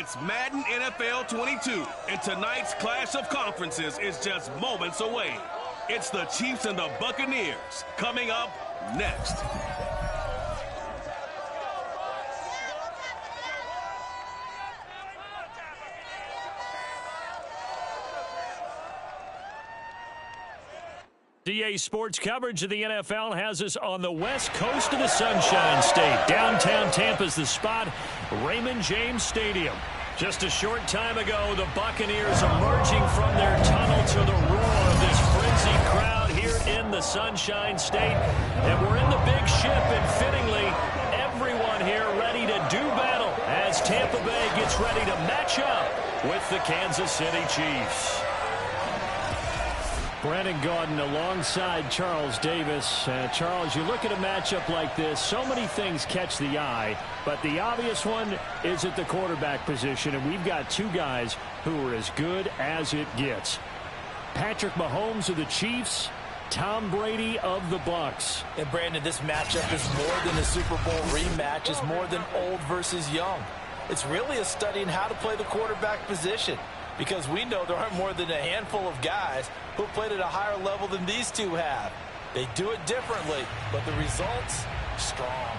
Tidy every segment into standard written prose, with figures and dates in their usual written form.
It's Madden NFL 22, and tonight's clash of conferences is just moments away. It's the Chiefs and the Buccaneers coming up next. DA Sports coverage of the NFL has us on the west coast of the Sunshine State. Downtown Tampa's the spot, Raymond James Stadium. Just a short time ago, the Buccaneers emerging from their tunnel to the roar of this frenzied crowd here in the Sunshine State. And we're in the big ship, and fittingly, everyone here ready to do battle as Tampa Bay gets ready to match up with the Kansas City Chiefs. Brandon Gaudin alongside Charles Davis. Charles, you look at a matchup like this, so many things catch the eye, but the obvious one is at the quarterback position, and we've got two guys who are as good as it gets. Patrick Mahomes of the Chiefs, Tom Brady of the Bucs. And Brandon, this matchup is more than a Super Bowl rematch. It's more than old versus young. It's really a study in how to play the quarterback position, because we know there aren't more than a handful of guys who played at a higher level than these two have. They do it differently, but the results, strong.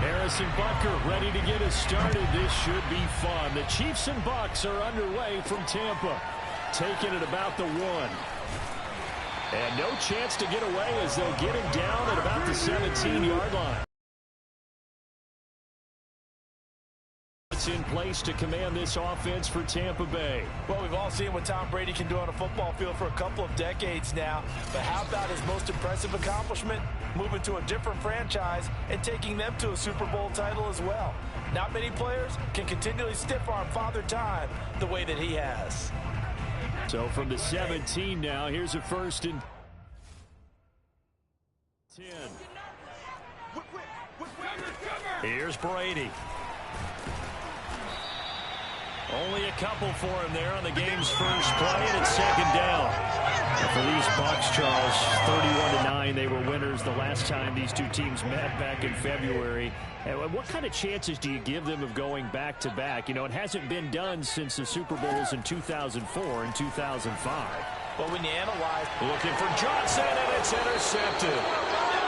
Harrison Butker ready to get us started. This should be fun. The Chiefs and Bucs are underway from Tampa, taking it about the 1. And no chance to get away as they'll get him down at about the 17-yard line. It's in place to command this offense for Tampa Bay. Well, we've all seen what Tom Brady can do on a football field for a couple of decades now. But how about his most impressive accomplishment? Moving to a different franchise and taking them to a Super Bowl title as well. Not many players can continually stiff-arm Father Time the way that he has. So from the 17 now, here's a 1st and 10. Here's Brady. Only a couple for him there on the game's first play, and it's 2nd down. And for these Bucs, Charles, 31-9, they were winners the last time these two teams met back in February. And what kind of chances do you give them of going back-to-back? You know, it hasn't been done since the Super Bowls in 2004 and 2005. But when you analyze... Looking for Johnson, and it's intercepted.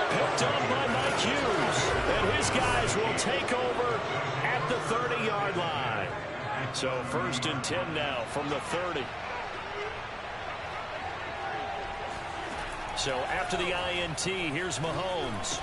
Picked up by Mike Hughes. And his guys will take over at the 30-yard line. So 1st and 10 now from the 30. So after the INT, here's Mahomes.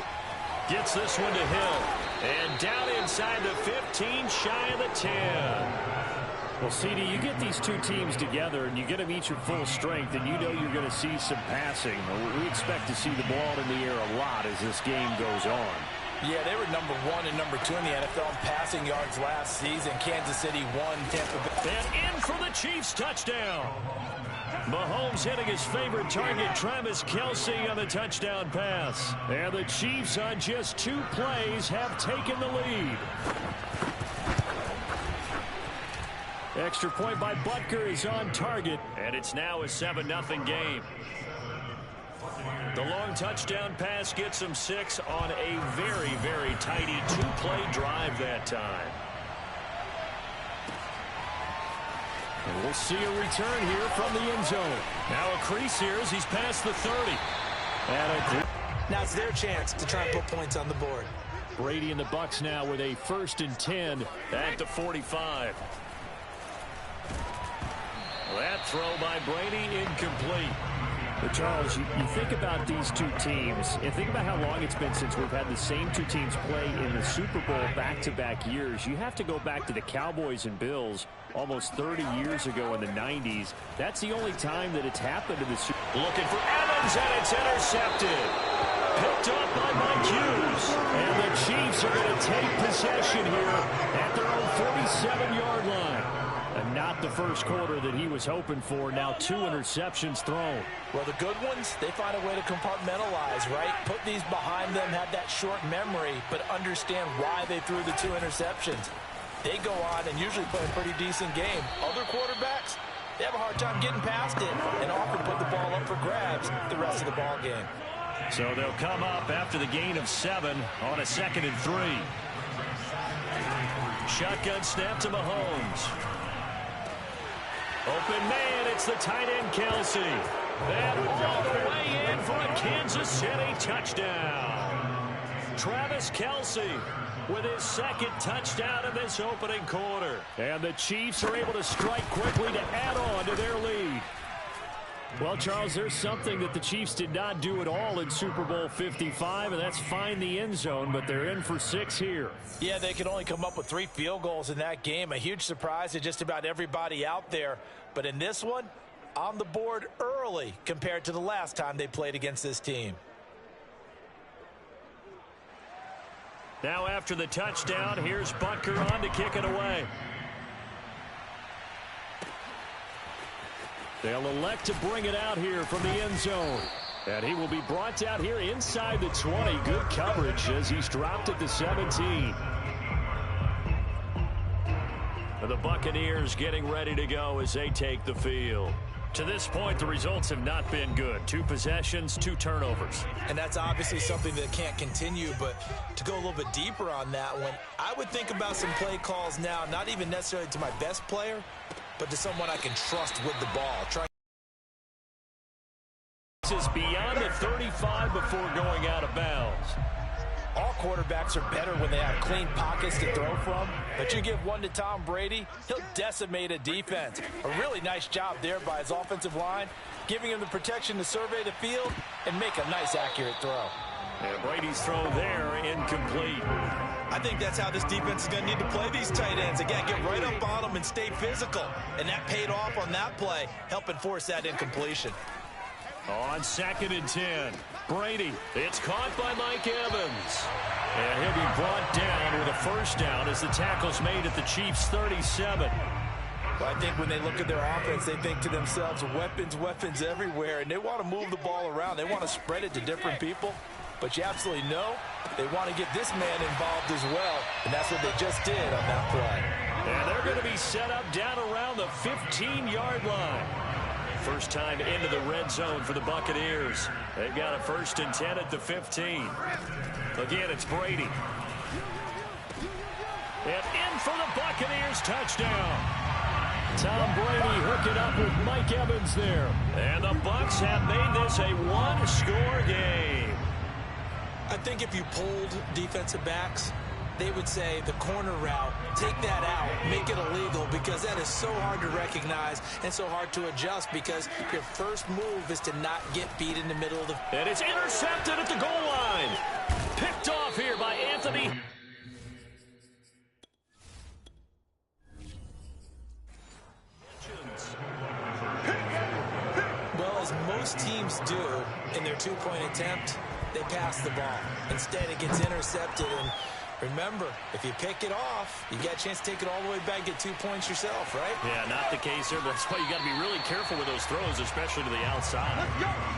Gets this one to Hill. And down inside the 15, shy of the 10. Well, CD, you get these two teams together and you get them each at full strength, and you know you're going to see some passing. We expect to see the ball in the air a lot as this game goes on. Yeah, they were number 1 and number 2 in the NFL in passing yards last season. Kansas City won, Tampa Bay. And in for the Chiefs touchdown. Mahomes hitting his favorite target, Travis Kelce, on the touchdown pass. And the Chiefs on just 2 plays have taken the lead. Extra point by Butker is on target, and it's now a 7-0 game. The long touchdown pass gets him 6 on a very, very tidy 2-play drive that time. And we'll see a return here from the end zone. Now a crease here as he's past the 30. Now it's their chance to try and put points on the board. Brady and the Bucs now with a 1st and 10 at the 45. That throw by Brady incomplete. But Charles, you think about these two teams and think about how long it's been since we've had the same two teams play in the Super Bowl back-to-back years. You have to go back to the Cowboys and Bills almost 30 years ago in the 90s. That's the only time that it's happened in the Super Bowl. Looking for Evans, and it's intercepted. Picked up by Mike Hughes. And the Chiefs are going to take possession here at their own 47-yard line. And not the first quarter that he was hoping for. Now 2 interceptions thrown. Well, the good ones, they find a way to compartmentalize, right? Put these behind them, have that short memory, but understand why they threw the 2 interceptions. They go on and usually play a pretty decent game. Other quarterbacks, they have a hard time getting past it and often put the ball up for grabs the rest of the ball game. So they'll come up after the gain of 7 on a 2nd and 3. Shotgun snap to Mahomes. Open man, it's the tight end Kelsey. And all the way in for a Kansas City touchdown. Travis Kelsey with his 2nd touchdown in this opening quarter. And the Chiefs are able to strike quickly to add on to their lead. Well, Charles, there's something that the Chiefs did not do at all in Super Bowl 55, and that's find the end zone, but they're in for 6 here. Yeah, they could only come up with 3 field goals in that game. A huge surprise to just about everybody out there. But in this one, on the board early compared to the last time they played against this team. Now after the touchdown, here's Butker on to kick it away. They'll elect to bring it out here from the end zone. And he will be brought out here inside the 20. Good coverage as he's dropped at the 17. And the Buccaneers getting ready to go as they take the field. To this point, the results have not been good. 2 possessions, 2 turnovers. And that's obviously something that can't continue, but to go a little bit deeper on that one, I would think about some play calls now, not even necessarily to my best player, but to someone I can trust with the ball. This is beyond the 35 before going out of bounds. All quarterbacks are better when they have clean pockets to throw from, but you give one to Tom Brady, he'll decimate a defense. A really nice job there by his offensive line, giving him the protection to survey the field and make a nice, accurate throw. And Brady's throw there, incomplete. I think that's how this defense is going to need to play these tight ends. Again, get right up on them and stay physical. And that paid off on that play, helping force that incompletion. On 2nd and 10, Brady. It's caught by Mike Evans. And he'll be brought down with a 1st down as the tackle's made at the Chiefs' 37. Well, I think when they look at their offense, they think to themselves, weapons, weapons everywhere. And they want to move the ball around. They want to spread it to different people. But you absolutely know they want to get this man involved as well. And that's what they just did on that play. And they're going to be set up down around the 15-yard line. First time into the red zone for the Buccaneers. They've got a 1st and 10 at the 15. Again, it's Brady. And in for the Buccaneers touchdown. Tom Brady hooking up with Mike Evans there. And the Bucs have made this a 1-score game. I think if you polled defensive backs, they would say the corner route, take that out, make it illegal, because that is so hard to recognize and so hard to adjust, because your first move is to not get beat in the middle of the... And it's intercepted at the goal line. Picked off here by Anthony. Well, as most teams do in their 2-point attempt, they pass the ball. Instead, it gets intercepted, and remember, if you pick it off, you got a chance to take it all the way back, get 2 points yourself, right? Yeah, not the case here, but that's why you got to be really careful with those throws, especially to the outside.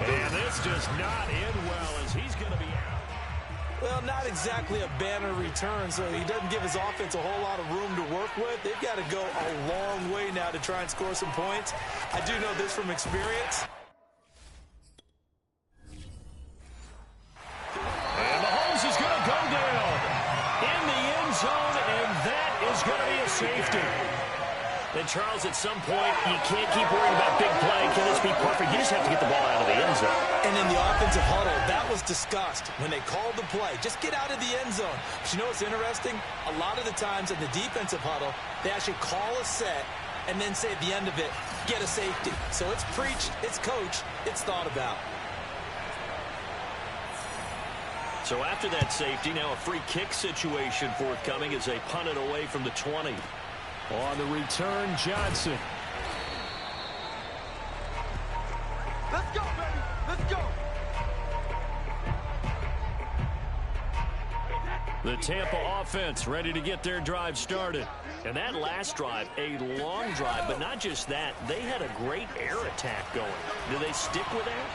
And this does not end well as he's going to be out. Well, not exactly a banner return, so he doesn't give his offense a whole lot of room to work with. They've got to go a long way now to try and score some points. I do know this from experience. And Mahomes is going to go down in the end zone, and that is going to be a safety. And, Charles, at some point, you can't keep worrying about big play. Can this be perfect? You just have to get the ball out of the end zone. And in the offensive huddle, that was discussed when they called the play. Just get out of the end zone. But you know what's interesting? A lot of the times in the defensive huddle, they actually call a set and then say at the end of it, get a safety. So it's preached, it's coached, it's thought about. So after that safety, now a free kick situation forthcoming as they punt it away from the 20. On the return, Johnson. Let's go, baby. Let's go. The Tampa offense ready to get their drive started. And that last drive, a long drive, but not just that. They had a great air attack going. Do they stick with that?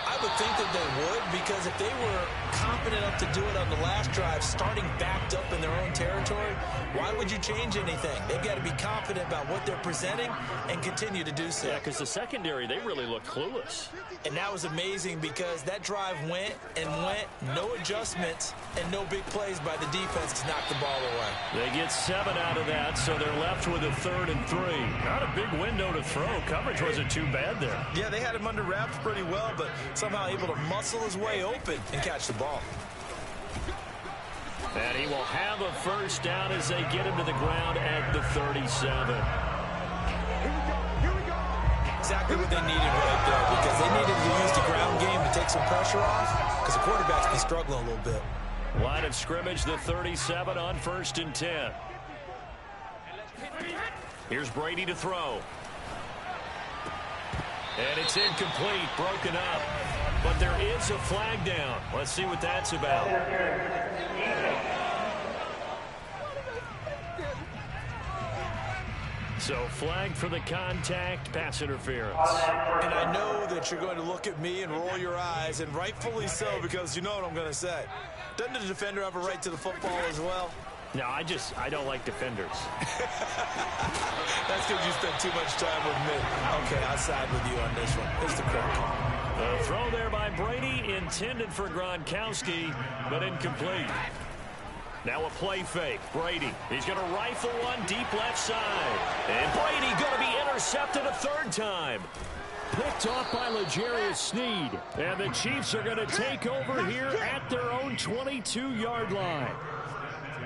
I would think that they would, because if they were confident enough to do it on the last drive, starting backed up in their own territory, why would you change anything? They've got to be confident about what they're presenting and continue to do so. Yeah, because the secondary, they really looked clueless. And that was amazing because that drive went and went, no adjustments, and no big plays by the defense to knock the ball away. They get 7 out of that, so they're left with a 3rd and 3. Not a big window to throw. Coverage wasn't too bad there. Yeah, they had him under wraps pretty well, but somehow able to muscle his way open and catch the ball. And he will have a first down as they get him to the ground at the 37. Exactly what they needed right there, because they needed to use the ground game to take some pressure off, because the quarterback's been struggling a little bit. Line of scrimmage, the 37 on 1st and 10. Here's Brady to throw. And it's incomplete, broken up. But there is a flag down. Let's see what that's about. So flag for the contact, pass interference. And I know that you're going to look at me and roll your eyes, and rightfully so, because you know what I'm going to say. Doesn't the defender have a right to the football as well? No, I don't like defenders. That's because you spend too much time with me. Okay, I'll side with you on this one. It's the correct call. The throw there by Brady, intended for Gronkowski, but incomplete. Now a play fake. Brady, he's going to rifle one deep left side. And Brady going to be intercepted a 3rd time. Picked off by L'Jarius Sneed. And the Chiefs are going to take over here at their own 22-yard line.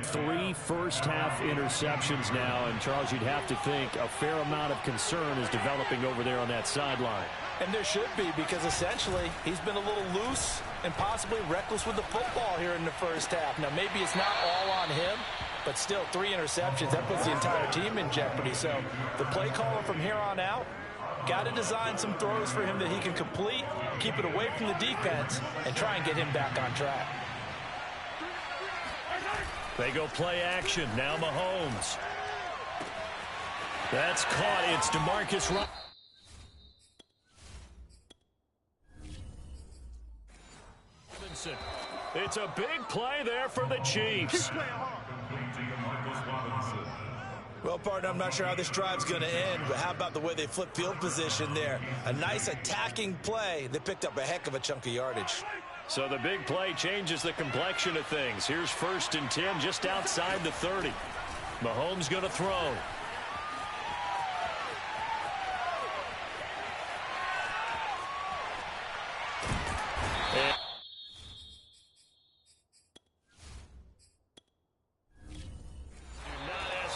3 first-half interceptions now, and Charles, you'd have to think a fair amount of concern is developing over there on that sideline. And there should be, because essentially he's been a little loose and possibly reckless with the football here in the first half. Now, maybe it's not all on him, but still 3 interceptions. That puts the entire team in jeopardy. So the play caller from here on out got to design some throws for him that he can complete, keep it away from the defense, and try and get him back on track. They go play action. Now Mahomes. That's caught. It's DeMarcus Robinson. It's a big play there for the Chiefs. Well, partner, I'm not sure how this drive's going to end, but how about the way they flip field position there? A nice attacking play. They picked up a heck of a chunk of yardage. So the big play changes the complexion of things. Here's 1st and 10 just outside the 30. Mahomes going to throw.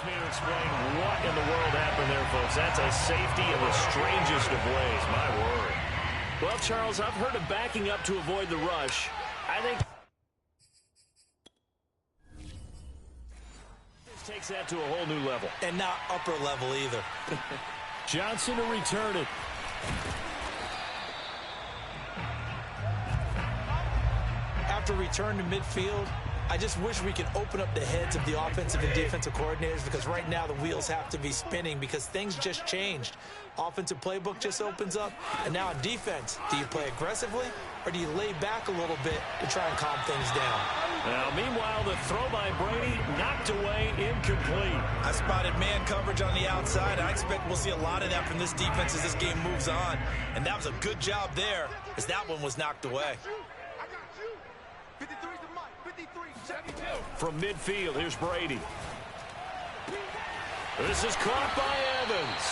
Me to explain what in the world happened there, folks. That's a safety in the strangest of ways. My word. Well, Charles, I've heard of backing up to avoid the rush. I think this takes that to a whole new level. And not upper level either. Johnson to return it. After return to midfield, I just wish we could open up the heads of the offensive and defensive coordinators, because right now the wheels have to be spinning because things just changed. Offensive playbook just opens up, and now on defense, do you play aggressively or do you lay back a little bit to try and calm things down? Now, meanwhile, the throw by Brady knocked away, incomplete. I spotted man coverage on the outside. I expect we'll see a lot of that from this defense as this game moves on, and that was a good job there as that one was knocked away. From midfield, here's Brady. This is caught by Evans.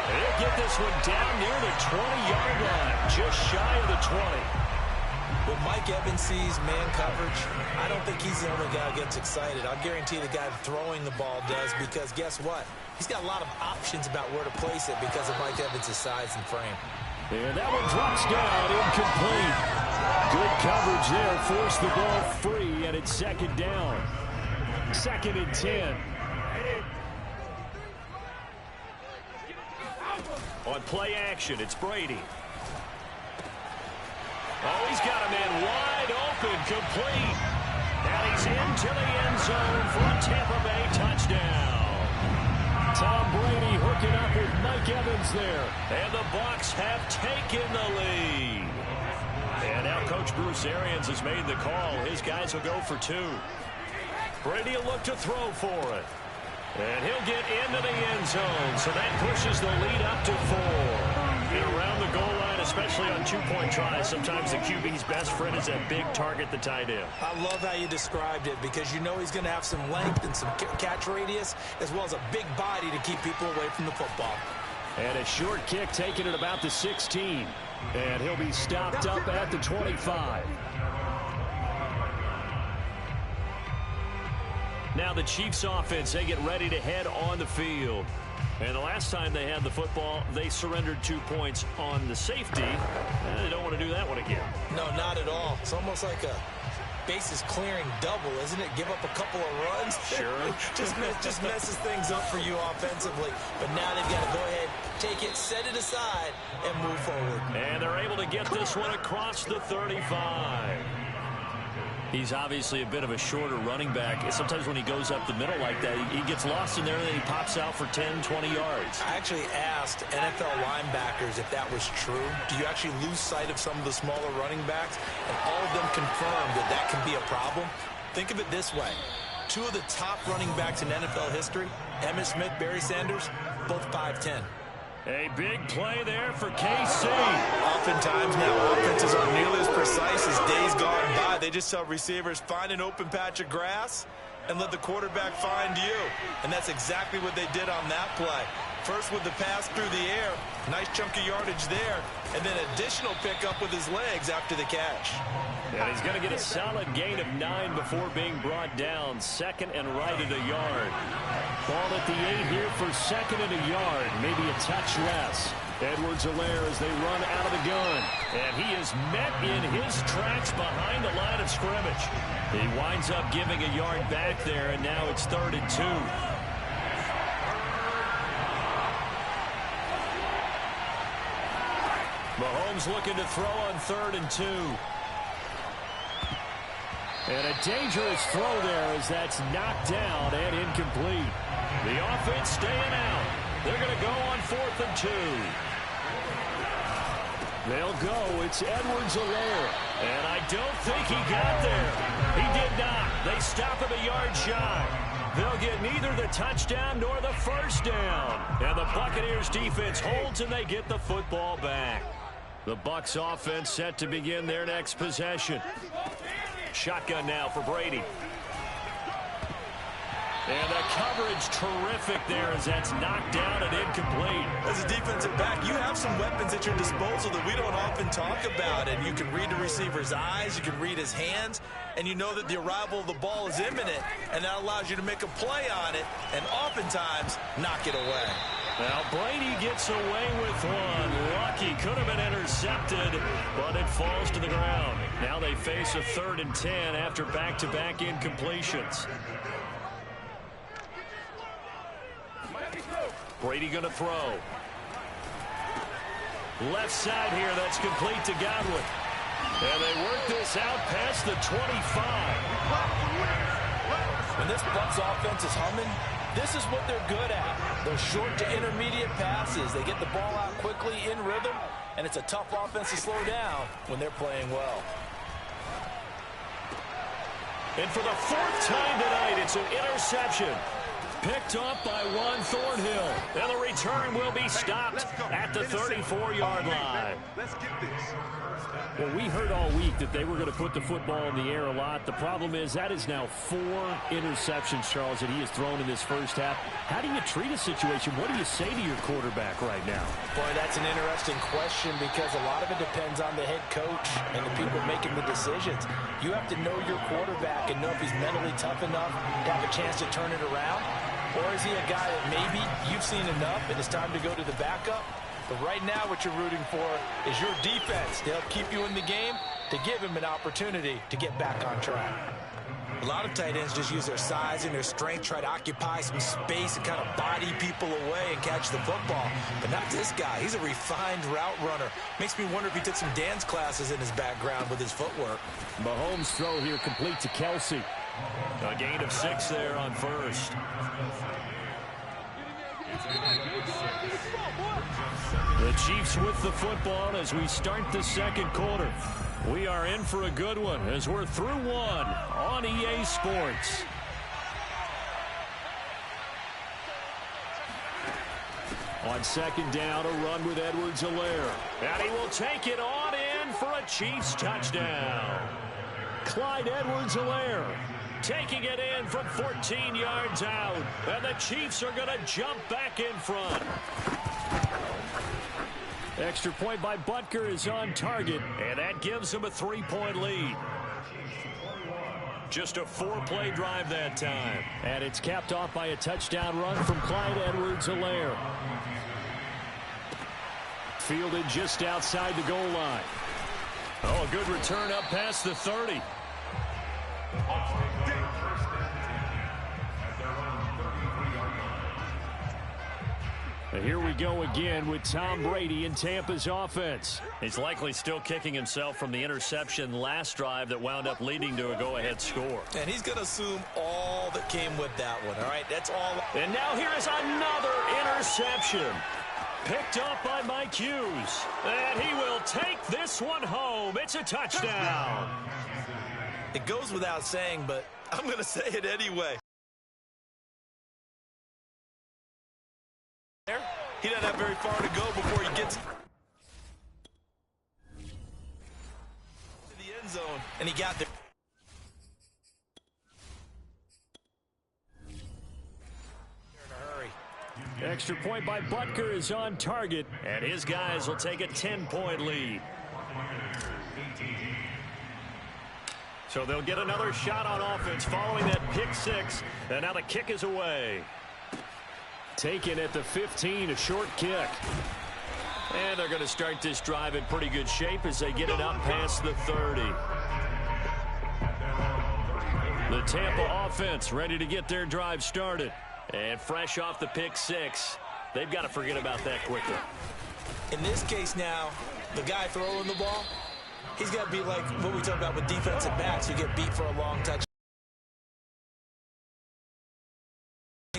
They'll get this one down near the 20-yard line, just shy of the 20. When Mike Evans sees man coverage, I don't think he's the only guy who gets excited. I'll guarantee the guy throwing the ball does, because guess what? He's got a lot of options about where to place it because of Mike Evans' size and frame. And that one drops down, incomplete. Good coverage there, forced the ball free, and it's 2nd down. 2nd and 10. On play action, it's Brady. Oh, he's got a man wide open, complete. And he's into the end zone for a Tampa Bay touchdown. Tom Brady hooking up with Mike Evans there. And the Bucs have taken the lead. And now Coach Bruce Arians has made the call. His guys will go for 2. Brady will look to throw for it. And he'll get into the end zone. So that pushes the lead up to 4. And around the goal line, especially on 2-point tries, sometimes the QB's best friend is that big target, the tight end. I love how you described it because you know he's going to have some length and some catch radius as well as a big body to keep people away from the football. And a short kick taken at about the 16. And he'll be stopped up at the 25. Now the Chiefs offense, they get ready to head on the field. And the last time they had the football, they surrendered 2 points on the safety. And they don't want to do that one again. No, not at all. It's almost like a bases clearing double, isn't it? Give up a couple of runs. Sure. just messes things up for you offensively. But now they've got to go ahead, take it, set it aside, and move forward. And they're able to get this one across the 35. He's obviously a bit of a shorter running back. Sometimes when he goes up the middle like that, he gets lost in there and then he pops out for 10, 20 yards. I actually asked NFL linebackers if that was true. Do you actually lose sight of some of the smaller running backs? And all of them confirmed that that can be a problem. Think of it this way. 2 of the top running backs in NFL history, Emmitt Smith, Barry Sanders, both 5'10". A big play there for KC. Oftentimes now, offenses aren't nearly as precise as days gone by. They just tell receivers, find an open patch of grass and let the quarterback find you. And that's exactly what they did on that play. First with the pass through the air, nice chunk of yardage there, and then additional pickup with his legs after the catch. And he's going to get a solid gain of 9 before being brought down. 2nd and right at a yard. Ball at the 8 here for 2nd and a yard. Maybe a touch less. Edwards-Helaire as they run out of the gun. And he is met in his tracks behind the line of scrimmage. He winds up giving a yard back there, and now it's 3rd and 2. Mahomes looking to throw on 3rd and 2. And a dangerous throw there as that's knocked down and incomplete. The offense staying out. They're going to go on 4th and 2. They'll go. It's Edwards-Helaire. And I don't think he got there. He did not. They stop him a yard shy. They'll get neither the touchdown nor the first down. And the Buccaneers defense holds and they get the football back. The Bucs offense set to begin their next possession. Shotgun now for Brady. And the coverage terrific there as that's knocked down and incomplete. As a defensive back, you have some weapons at your disposal that we don't often talk about. And you can read the receiver's eyes, you can read his hands, and you know that the arrival of the ball is imminent. And that allows you to make a play on it and oftentimes knock it away. Now Brady gets away with one. Lucky, could have been intercepted, but it falls to the ground. Now they face a 3rd and 10 after back-to-back incompletions. Brady going to throw. Left side here, that's complete to Godwin. And they work this out past the 25. When this Bucs offense is humming, this is what they're good at. Those short to intermediate passes. They get the ball out quickly in rhythm, and it's a tough offense to slow down when they're playing well. And for the 4th time tonight, it's an interception. Picked up by Juan Thornhill. And the return will be stopped at the 34-yard line. Let's get this. Well, we heard all week that they were going to put the football in the air a lot. The problem is that is now 4 interceptions, Charles, that he has thrown in this first half. How do you treat a situation? What do you say to your quarterback right now? Boy, that's an interesting question because a lot of it depends on the head coach and the people making the decisions. You have to know your quarterback and know if he's mentally tough enough to have a chance to turn it around. Or is he a guy that maybe you've seen enough and it's time to go to the backup? But right now what you're rooting for is your defense to help keep you in the game, to give him an opportunity to get back on track. A lot of tight ends just use their size and their strength, try to occupy some space and kind of body people away and catch the football. But not this guy. He's a refined route runner. Makes me wonder if he took some dance classes in his background with his footwork. Mahomes' throw here complete to Kelsey. A gain of 6 there on 1st. The Chiefs with the football as we start the second quarter. We are in for a good one as we're through one on EA Sports. On second down, a run with Edwards-Helaire. And he will take it on in for a Chiefs touchdown. Clyde Edwards-Helaire taking it in from 14 yards out. And the Chiefs are going to jump back in front. Extra point by Butker is on target, and that gives him a 3-point lead. Just a 4-play drive that time. And it's capped off by a touchdown run from Clyde Edwards-Helaire. Fielded just outside the goal line. Oh, a good return up past the 30. And here we go again with Tom Brady in Tampa's offense. He's likely still kicking himself from the interception last drive that wound up leading to a go-ahead score. And he's going to assume all that came with that one, all right? That's all. And now here is another interception. Picked up by Mike Hughes. And he will take this one home. It's a touchdown. It goes without saying, but I'm going to say it anyway. He doesn't have very far to go before he gets to the end zone, and he got there. In a hurry. Extra point by Butker is on target, and his guys will take a 10-point lead. So they'll get another shot on offense following that pick six, and now the kick is away. Taken at the 15, a short kick. And they're going to start this drive in pretty good shape as they get it up past the 30. The Tampa offense ready to get their drive started. And fresh off the pick six, they've got to forget about that quickly. In this case now, the guy throwing the ball, he's got to be like what we talk about with defensive backs who get beat for a long touch.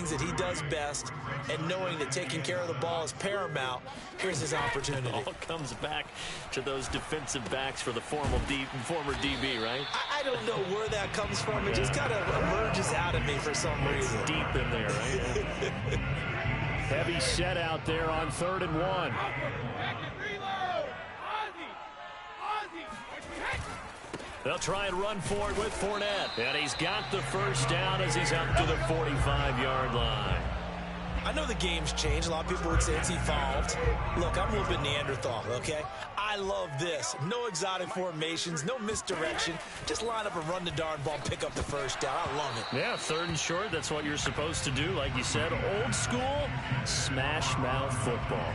That he does best, and knowing that taking care of the ball is paramount, here's his opportunity. It all comes back to those defensive backs for the former DB, right? I don't know where that comes from. It just kind of emerges out of me for some reason. It's deep in there, right? Heavy set out there on 3rd and 1. They'll try and run for it with Fournette. And he's got the first down as he's up to the 45-yard line. I know the game's changed. A lot of people would say it's evolved. Look, I'm a little bit Neanderthal, okay? I love this. No exotic formations, no misdirection. Just line up and run the darn ball and pick up the first down. I love it. Yeah, 3rd and short, that's what you're supposed to do. Like you said, old school, smash mouth football.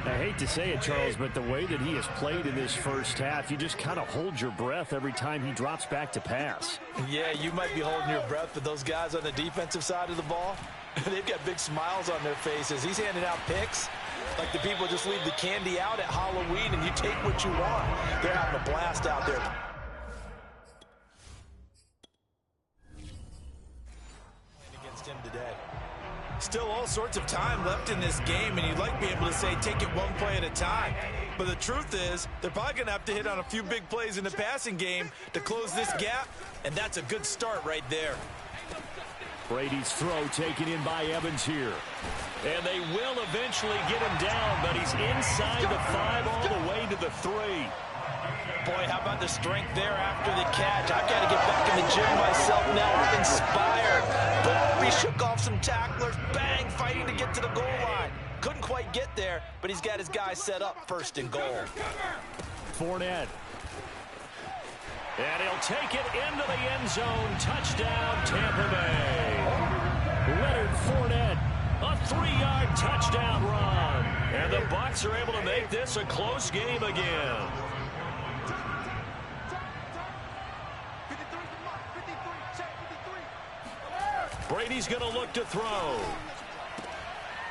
I hate to say it, Charles, but the way that he has played in this first half, you just kind of hold your breath every time he drops back to pass. Yeah, you might be holding your breath, but those guys on the defensive side of the ball, they've got big smiles on their faces. He's handing out picks like the people just leave the candy out at Halloween and you take what you want. They're having a blast out there. Against him today. Still all sorts of time left in this game, and you'd like to be able to say take it one play at a time. But the truth is, they're probably going to have to hit on a few big plays in the passing game to close this gap, and that's a good start right there. Brady's throw taken in by Evans here. And they will eventually get him down, but he's inside the 5 all the way to the 3. Boy, how about the strength there after the catch? I've got to get back in the gym myself now. I'm inspired. Boom, he shook off some tacklers. Bang, fighting to get to the goal line. Couldn't quite get there, but he's got his guys set up 1st and goal. Fournette. And he'll take it into the end zone. Touchdown, Tampa Bay. Leonard Fournette. A 3-yard touchdown run. And the Bucs are able to make this a close game again. Brady's going to look to throw.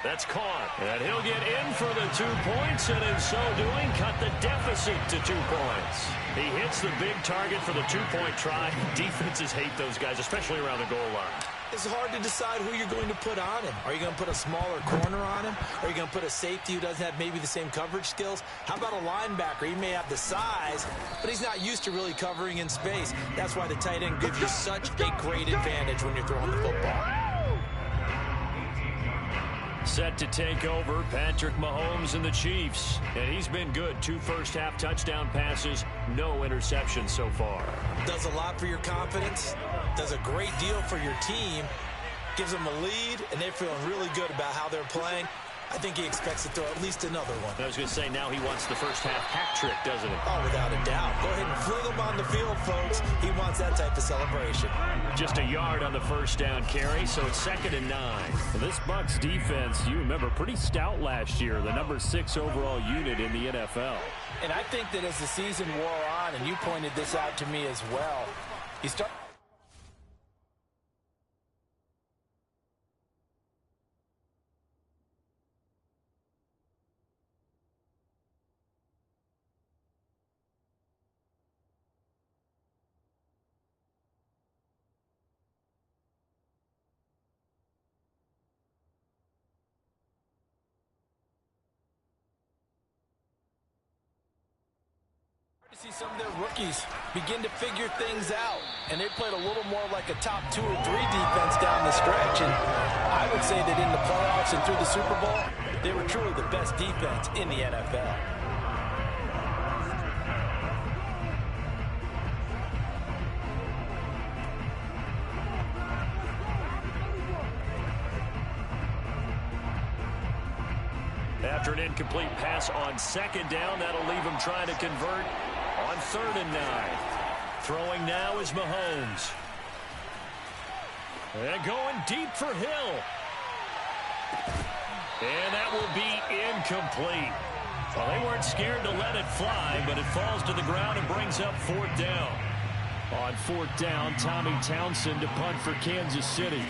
That's caught. And he'll get in for the 2 points, and in so doing, cut the deficit to 2 points. He hits the big target for the 2-point try. Defenses hate those guys, especially around the goal line. It's hard to decide who you're going to put on him. Are you going to put a smaller corner on him? Are you going to put a safety who doesn't have maybe the same coverage skills? How about a linebacker? He may have the size, but he's not used to really covering in space. That's why the tight end gives you such a great advantage when you're throwing the football. Set to take over, Patrick Mahomes and the Chiefs. And he's been good. 2 first-half touchdown passes, no interceptions so far. Does a lot for your confidence, does a great deal for your team, gives them a lead, and they're feeling really good about how they're playing. I think he expects to throw at least another one. I was going to say, now he wants the first-half hat trick, doesn't he? Oh, without a doubt. Go ahead and fling him on the field, folks. He wants that type of celebration. Just a yard on the first down carry, so it's 2nd and 9. This Bucs defense, you remember, pretty stout last year, the number 6 overall unit in the NFL. And I think that as the season wore on, and you pointed this out to me as well, you start... see some of their rookies begin to figure things out, and they played a little more like a top 2 or 3 defense down the stretch, and I would say that in the playoffs and through the Super Bowl, they were truly the best defense in the NFL. After an incomplete pass on 2nd down, that'll leave him trying to convert on 3rd and 9. Throwing now is Mahomes. And going deep for Hill. And that will be incomplete. Well, they weren't scared to let it fly, but it falls to the ground and brings up 4th down. On 4th down, Tommy Townsend to punt for Kansas City.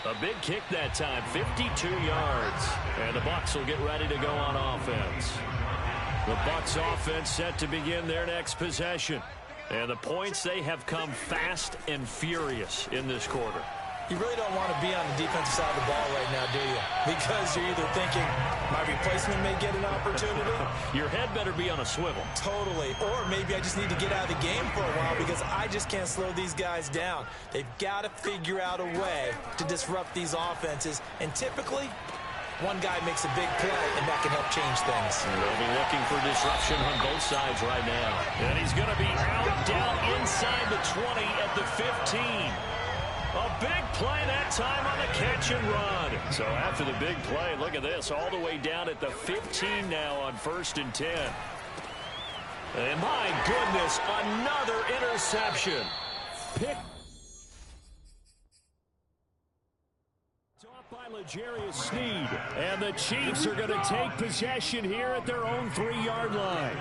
A big kick that time, 52 yards. And the Bucs will get ready to go on offense. The Bucs offense set to begin their next possession. And the points, they have come fast and furious in this quarter. You really don't want to be on the defensive side of the ball right now, do you? Because you're either thinking, my replacement may get an opportunity. Your head better be on a swivel. Totally. Or maybe I just need to get out of the game for a while because I just can't slow these guys down. They've got to figure out a way to disrupt these offenses. And typically, one guy makes a big play, and that can help change things. And they'll be looking for disruption on both sides right now. And he's going to be out, down inside the 20 at the 15. A big play that time on the catch and run. So after the big play, look at this, all the way down at the 15 now on 1st and 10. And my goodness, another interception. Pick. Off by L'Jarius Sneed. And the Chiefs are going to take possession here at their own 3-yard line.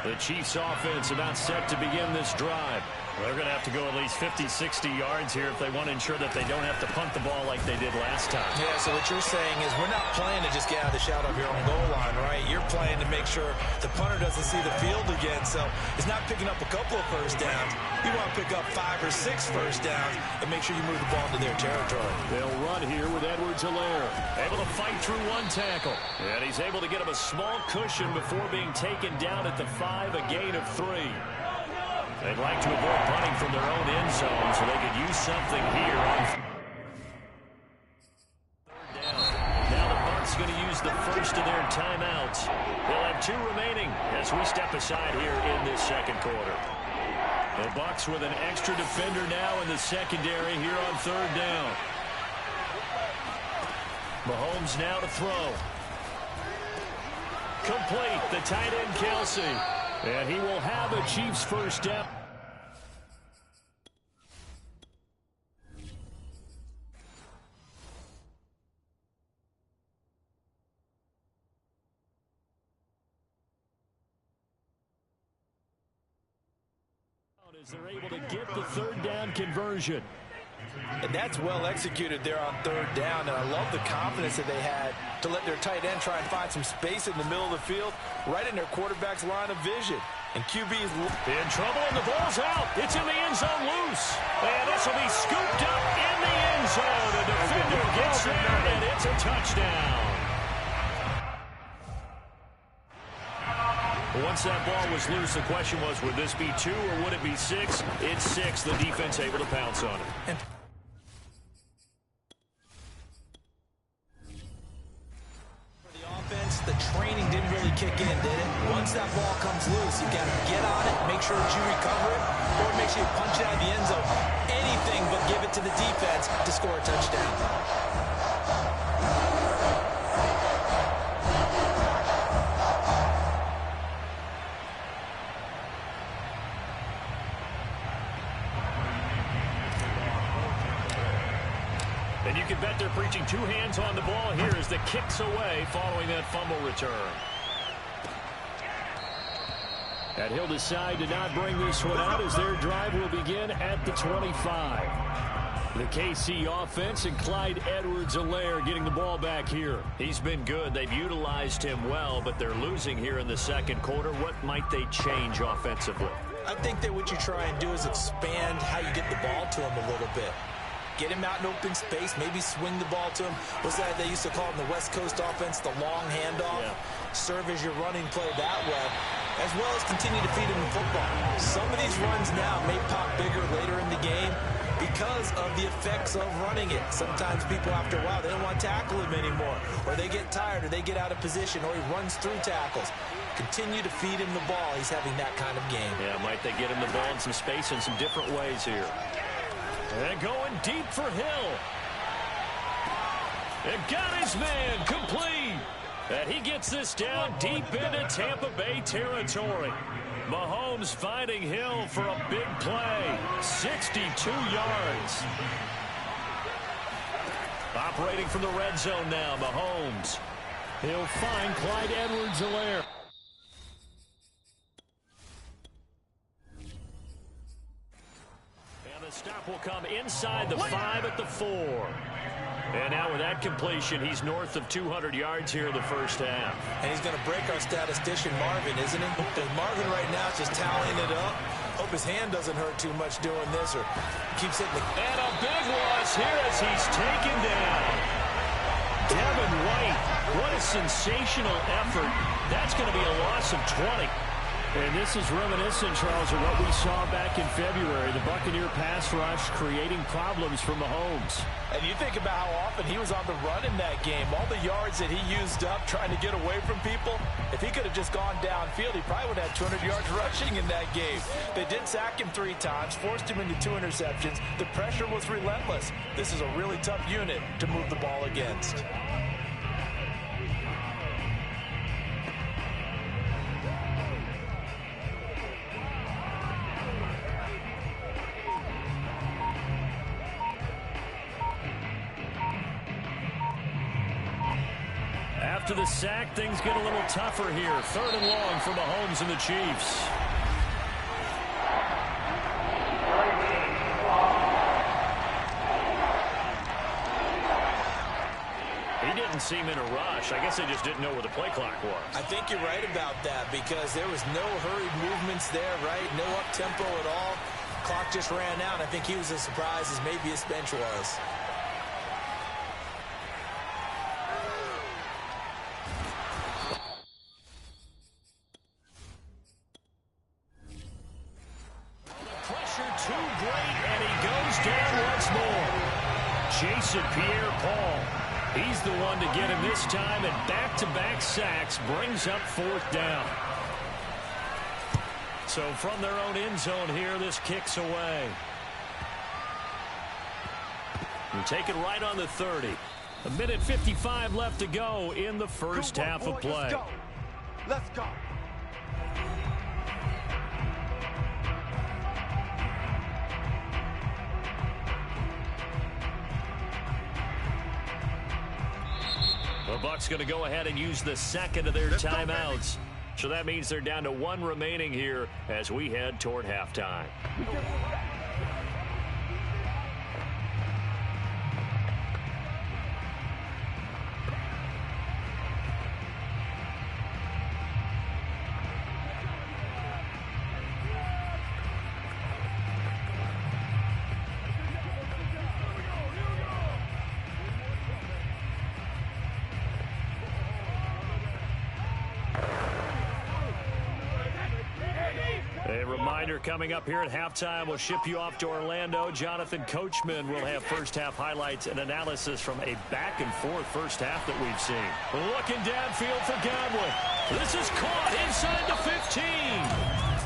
The Chiefs offense about set to begin this drive. They're going to have to go at least 50, 60 yards here if they want to ensure that they don't have to punt the ball like they did last time. Yeah, so what you're saying is we're not playing to just get out of the shadow of your own goal line, right? You're playing to make sure the punter doesn't see the field again. So it's not picking up a couple of first downs. You want to pick up 5 or 6 first downs and make sure you move the ball into their territory. They'll run here with Edwards-Helaire. Able to fight through one tackle. And he's able to get him a small cushion before being taken down at the 5, a gain of 3. They'd like to avoid punting from their own end zone so they could use something here on 3rd down. Now the Bucs going to use the first of their timeouts. They'll have 2 remaining as we step aside here in this 2nd quarter. The Bucs with an extra defender now in the secondary here on 3rd down. Mahomes now to throw. Complete, the tight end Kelsey. And he will have a Chiefs first down. They're able to get the third down conversion. And that's well executed there on third down. And I love the confidence that they had to let their tight end try and find some space in the middle of the field, right in their quarterback's line of vision. And QB's in trouble, and the ball's out. It's in the end zone loose. And this will be scooped up in the end zone. The defender gets there, and it's a touchdown. Once that ball was loose, the question was, would this be 2 or would it be 6? It's 6. The defense able to pounce on it. For the offense, the training didn't really kick in, did it? Once that ball comes loose, you got to get on it, make sure that you recover it, or make sure you punch it out of the end zone. Anything but give it to the defense to score a touchdown. And you can bet they're preaching 2 hands on the ball here as the kicks away following that fumble return. And he'll decide to not bring this one out as their drive will begin at the 25. The KC offense and Clyde Edwards-Helaire getting the ball back here. He's been good. They've utilized him well, but they're losing here in the second quarter. What might they change offensively? I think that what you try and do is expand how you get the ball to him a little bit. Get him out in open space, maybe swing the ball to him. What's that they used to call in the West Coast offense, the long handoff? Yeah. Serve as your running play that way, as well as continue to feed him the football. Some of these runs now may pop bigger later in the game because of the effects of running it. Sometimes people, after a while, they don't want to tackle him anymore, or they get tired, or they get out of position, or he runs through tackles. Continue to feed him the ball. He's having that kind of game. Yeah, might they get him the ball in some space in some different ways here. And going deep for Hill. And got his man complete. And he gets this down deep into Tampa Bay territory. Mahomes finding Hill for a big play. 62 yards. Operating from the red zone now, Mahomes. He'll find Clyde Edwards-Helaire. Stop will come inside the 5 at the 4. And now with that completion, he's north of 200 yards here in the first half. And he's going to break our statistician, Marvin, isn't he? Because Marvin right now is just tallying it up. Hope his hand doesn't hurt too much doing this or keeps hitting the... And a big loss here as he's taken down. Devin White, what a sensational effort. That's going to be a loss of 20. And this is reminiscent, Charles, of what we saw back in February. The Buccaneer pass rush creating problems for Mahomes. And you think about how often he was on the run in that game. All the yards that he used up trying to get away from people. If he could have just gone downfield, he probably would have had 200 yards rushing in that game. They did sack him 3 times, forced him into 2 interceptions. The pressure was relentless. This is a really tough unit to move the ball against. After the sack, things get a little tougher here. 3rd and long for Mahomes and the Chiefs. He didn't seem in a rush. I guess they just didn't know where the play clock was. I think you're right about that because there was no hurried movements there, right? No up-tempo at all. Clock just ran out. I think he was as surprised as maybe his bench was. Jason Pierre-Paul. He's the one to get him this time, and back-to-back sacks brings up 4th down. So from their own end zone here, this kicks away. And take it right on the 30. 1:55 left to go in the first half of play. Let's go. Let's go. The Bucs going to go ahead and use the second of their timeouts. So that means they're down to 1 remaining here as we head toward halftime. A reminder coming up here at halftime, we'll ship you off to Orlando. Jonathan Coachman will have first-half highlights and analysis from a back-and-forth first half that we've seen. Looking downfield for Godwin. This is caught inside the 15.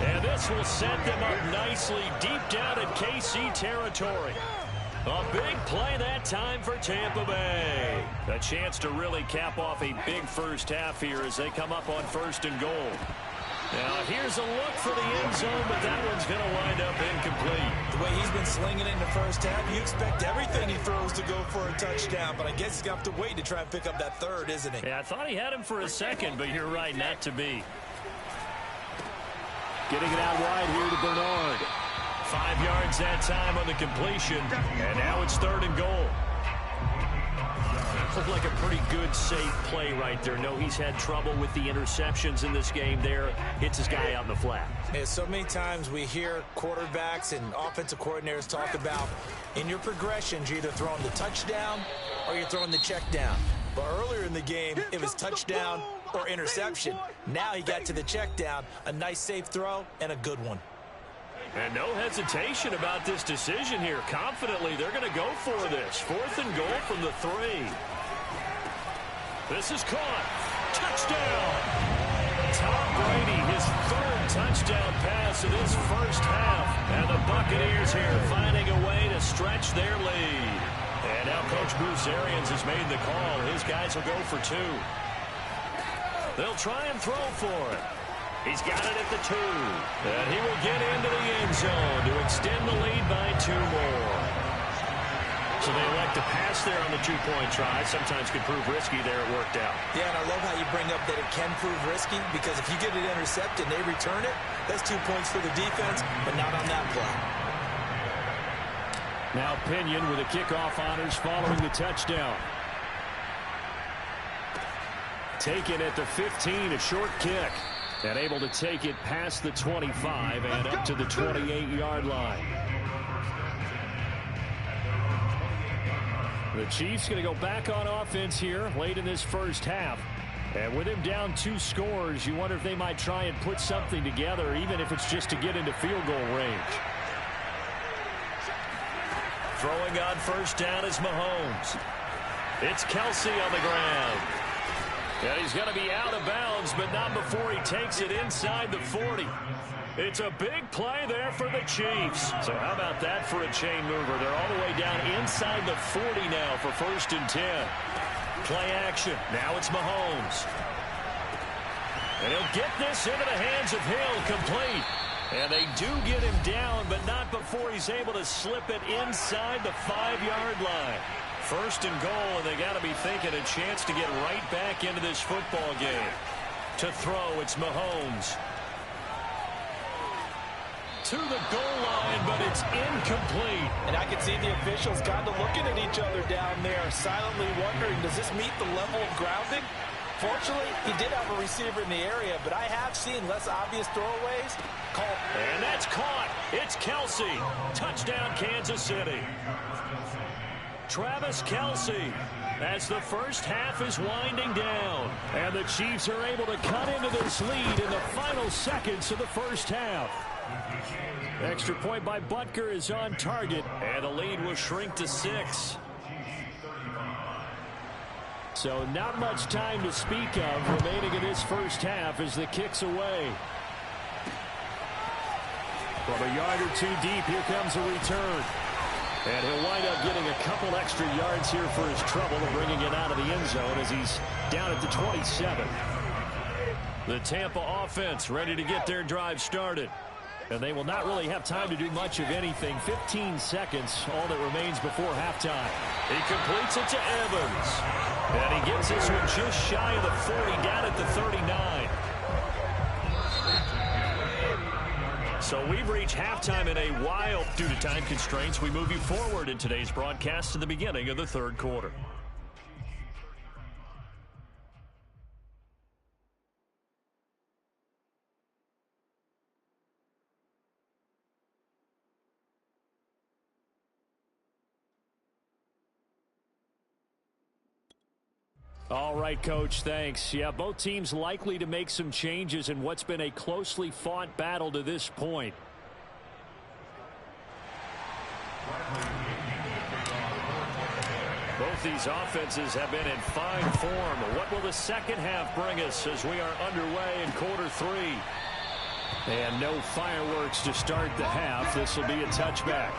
And this will set them up nicely deep down in KC territory. A big play that time for Tampa Bay. A chance to really cap off a big first half here as they come up on 1st and goal. Now, here's a look for the end zone, but that one's going to wind up incomplete. The way he's been slinging it in the first half, you expect everything he throws to go for a touchdown, but I guess he's going to have to wait to try and pick up that third, isn't he? Yeah, I thought he had him for a second, but you're right, not to be. Getting it out wide here to Bernard. 5 yards that time on the completion, and now it's 3rd and goal. Looked like a pretty good, safe play right there. No, he's had trouble with the interceptions in this game there. Hits his guy out in the flat. Yeah, so many times we hear quarterbacks and offensive coordinators talk about in your progressions, you're either throwing the touchdown or you're throwing the check down. But earlier in the game, it was touchdown or interception. Now he got to the check down, a nice safe throw, and a good one. And no hesitation about this decision here. Confidently, they're going to go for this. 4th and goal from the 3. This is caught. Touchdown. Tom Brady, his 3rd touchdown pass of this first half. And the Buccaneers here finding a way to stretch their lead. And now Coach Bruce Arians has made the call. His guys will go for 2. They'll try and throw for it. He's got it at the 2. And he will get into the end zone to extend the lead by 2 more. So they elect to pass there on the 2-point try. Sometimes could prove risky there. It worked out. Yeah, and I love how you bring up that it can prove risky, because if you get it intercepted and they return it, that's 2 points for the defense, but not on that play. Now Pinion with the kickoff honors following the touchdown. Taken at the 15, a short kick. And able to take it past the 25 and up to the 28-yard line. The Chiefs going to go back on offense here late in this first half. And with him down 2 scores, you wonder if they might try and put something together, even if it's just to get into field goal range. Throwing on first down is Mahomes. It's Kelsey on the ground. And he's going to be out of bounds, but not before he takes it inside the 40. It's a big play there for the Chiefs. So how about that for a chain mover? They're all the way down inside the 40 now for 1st and 10. Play action. Now it's Mahomes. And he'll get this into the hands of Hill, complete. And they do get him down, but not before he's able to slip it inside the 5-yard line. 1st and goal, and they got to be thinking a chance to get right back into this football game. To throw, it's Mahomes. To the goal line, but it's incomplete. And I can see the officials kind of looking at each other down there, silently wondering, does this meet the level of grounding? Fortunately, he did have a receiver in the area, but I have seen less obvious throwaways called. And that's caught. It's Kelsey. Touchdown, Kansas City. Travis Kelsey, as the first half is winding down. And the Chiefs are able to cut into this lead in the final seconds of the first half. Extra point by Butker is on target, and the lead will shrink to 6. So not much time to speak of remaining in this first half as the kick's away. From a yard or 2 deep, here comes a return. And he'll wind up getting a couple extra yards here for his trouble and bringing it out of the end zone as he's down at the 27. The Tampa offense ready to get their drive started. And they will not really have time to do much of anything. 15 seconds, all that remains before halftime. He completes it to Evans. And he gets this one just shy of the 40, down at the 39. So we've reached halftime in a while. Due to time constraints, we move you forward in today's broadcast to the beginning of the third quarter. All right, Coach, thanks. Yeah, both teams likely to make some changes in what's been a closely fought battle to this point. Both these offenses have been in fine form. What will the second half bring us as we are underway in quarter three? And no fireworks to start the half. This will be a touchback.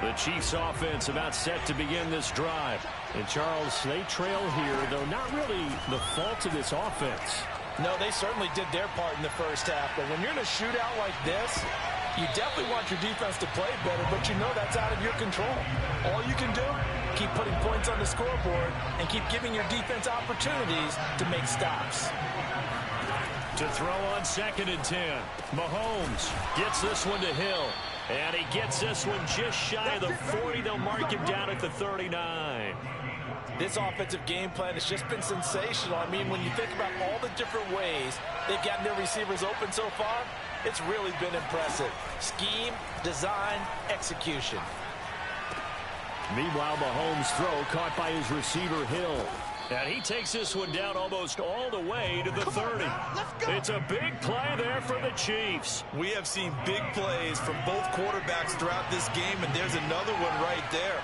The Chiefs offense about set to begin this drive. And Charles, they trail here, though not really the fault of this offense. No, they certainly did their part in the first half. But when you're in a shootout like this, you definitely want your defense to play better, but you know that's out of your control. All you can do, keep putting points on the scoreboard and keep giving your defense opportunities to make stops. To throw on 2nd and 10. Mahomes gets this one to Hill. And he gets this one just shy of the 40. They'll mark him down at the 39. This offensive game plan has just been sensational. I mean, when you think about all the different ways they've gotten their receivers open so far, it's really been impressive. Scheme, design, execution. Meanwhile, Mahomes' throw caught by his receiver, Hill. And he takes this one down almost all the way to the 30. It's a big play there for the Chiefs. We have seen big plays from both quarterbacks throughout this game, and there's another one right there.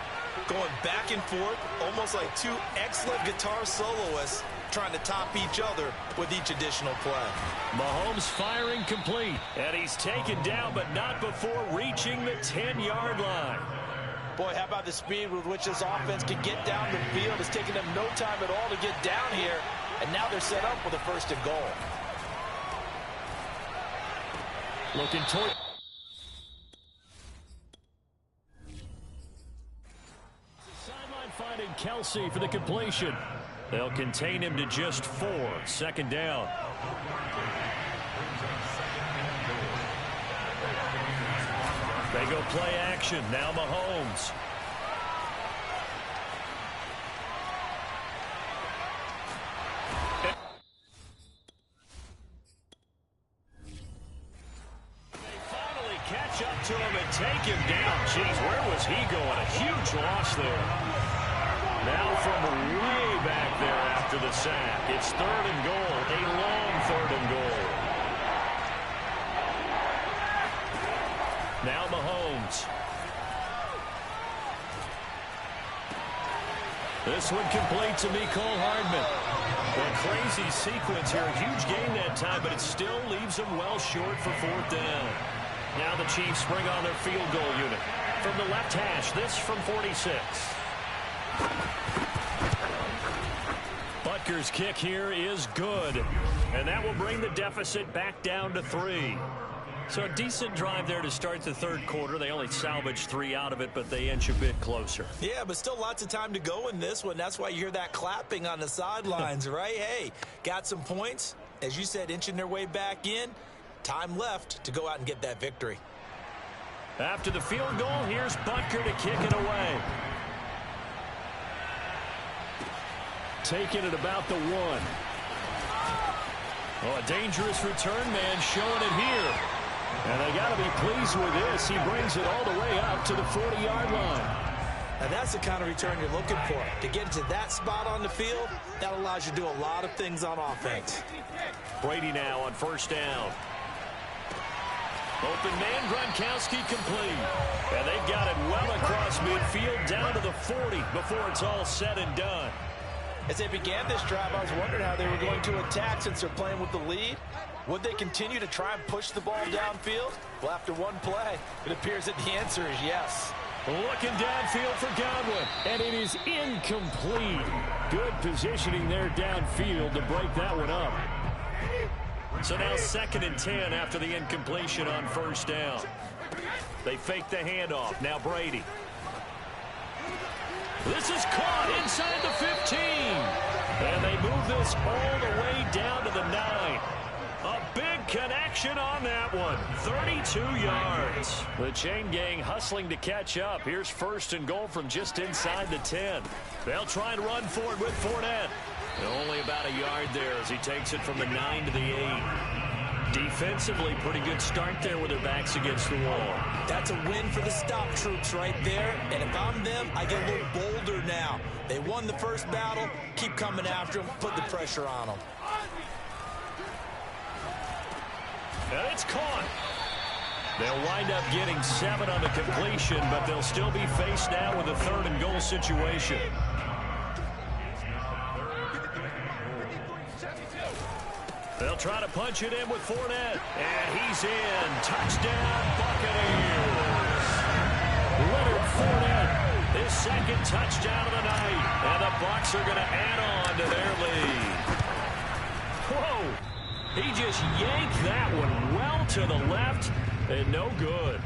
Going back and forth, almost like two excellent guitar soloists trying to top each other with each additional play. Mahomes firing complete, and he's taken down, but not before reaching the 10-yard line. Boy, how about the speed with which this offense can get down the field? It's taken them no time at all to get down here, and now they're set up with a 1st and goal. Looking toward... Sideline finding Kelsey for the completion. They'll contain him to just 4. 2nd down. They go play action. Now Mahomes. They finally catch up to him and take him down. Jeez, where was he going? A huge loss there. Now from way back there after the sack. It's 3rd and goal. A long 3rd and goal. Now Mahomes. This one complete to Mecole Hardman. A crazy sequence here. A huge game that time, but it still leaves them well short for 4th down. Now the Chiefs bring on their field goal unit. From the left hash, this from 46. Butker's kick here is good. And that will bring the deficit back down to 3. So a decent drive there to start the third quarter. They only salvaged 3 out of it, but they inch a bit closer. Yeah, but still lots of time to go in this one. That's why you hear that clapping on the sidelines, right? Hey, got some points. As you said, inching their way back in. Time left to go out and get that victory. After the field goal, here's Butker to kick it away. Taking it about the 1. Oh, a dangerous return man showing it here. And they got to be pleased with this. He brings it all the way up to the 40-yard line. Now that's the kind of return you're looking for. To get into that spot on the field, that allows you to do a lot of things on offense. Brady now on 1st down. Open man, Gronkowski complete. And they've got it well across midfield down to the 40 before it's all said and done. As they began this drive, I was wondering how they were going to attack since they're playing with the lead. Would they continue to try and push the ball downfield? Well, after one play, it appears that the answer is yes. Looking downfield for Godwin, and it is incomplete. Good positioning there downfield to break that one up. So now 2nd and 10 after the incompletion on 1st down. They fake the handoff. Now Brady. This is caught inside the 15. And they move this all the way down to the 9. A big connection. protection on that one. 32 yards. The chain gang hustling to catch up. Here's 1st and goal from just inside the 10. They'll try and run forward with Fournette. Only about a yard there as he takes it from the 9 to the 8. Defensively, pretty good start there with their backs against the wall. That's a win for the stop troops right there. And if I'm them, I get a little bolder now. They won the first battle. Keep coming after them. Put the pressure on them. And it's caught. They'll wind up getting 7 on the completion, but they'll still be faced now with a 3rd and goal situation. They'll try to punch it in with Fournette. And he's in. Touchdown, Buccaneers. Leonard Fournette, his 2nd touchdown of the night. And the Bucs are going to add on to their lead. Whoa. He just yanked that one well to the left and no good.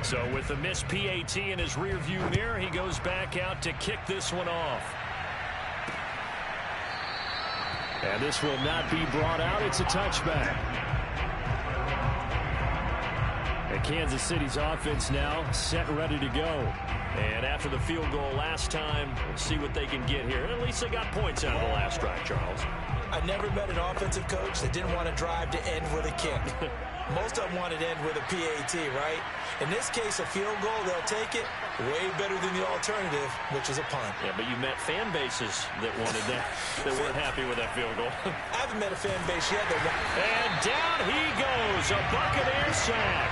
So with the missed PAT in his rearview mirror, he goes back out to kick this one off. And this will not be brought out. It's a touchback. And Kansas City's offense now set ready to go. And after the field goal last time, we'll see what they can get here. And at least they got points out of the last drive, Charles. I never met an offensive coach that didn't want to drive to end with a kick. Most of them wanted to end with a PAT, right? In this case, a field goal, they'll take it. Way better than the alternative, which is a punt. Yeah, but you met fan bases that wanted that, that weren't happy with that field goal. I haven't met a fan base yet. And down he goes, a Buccaneer sack.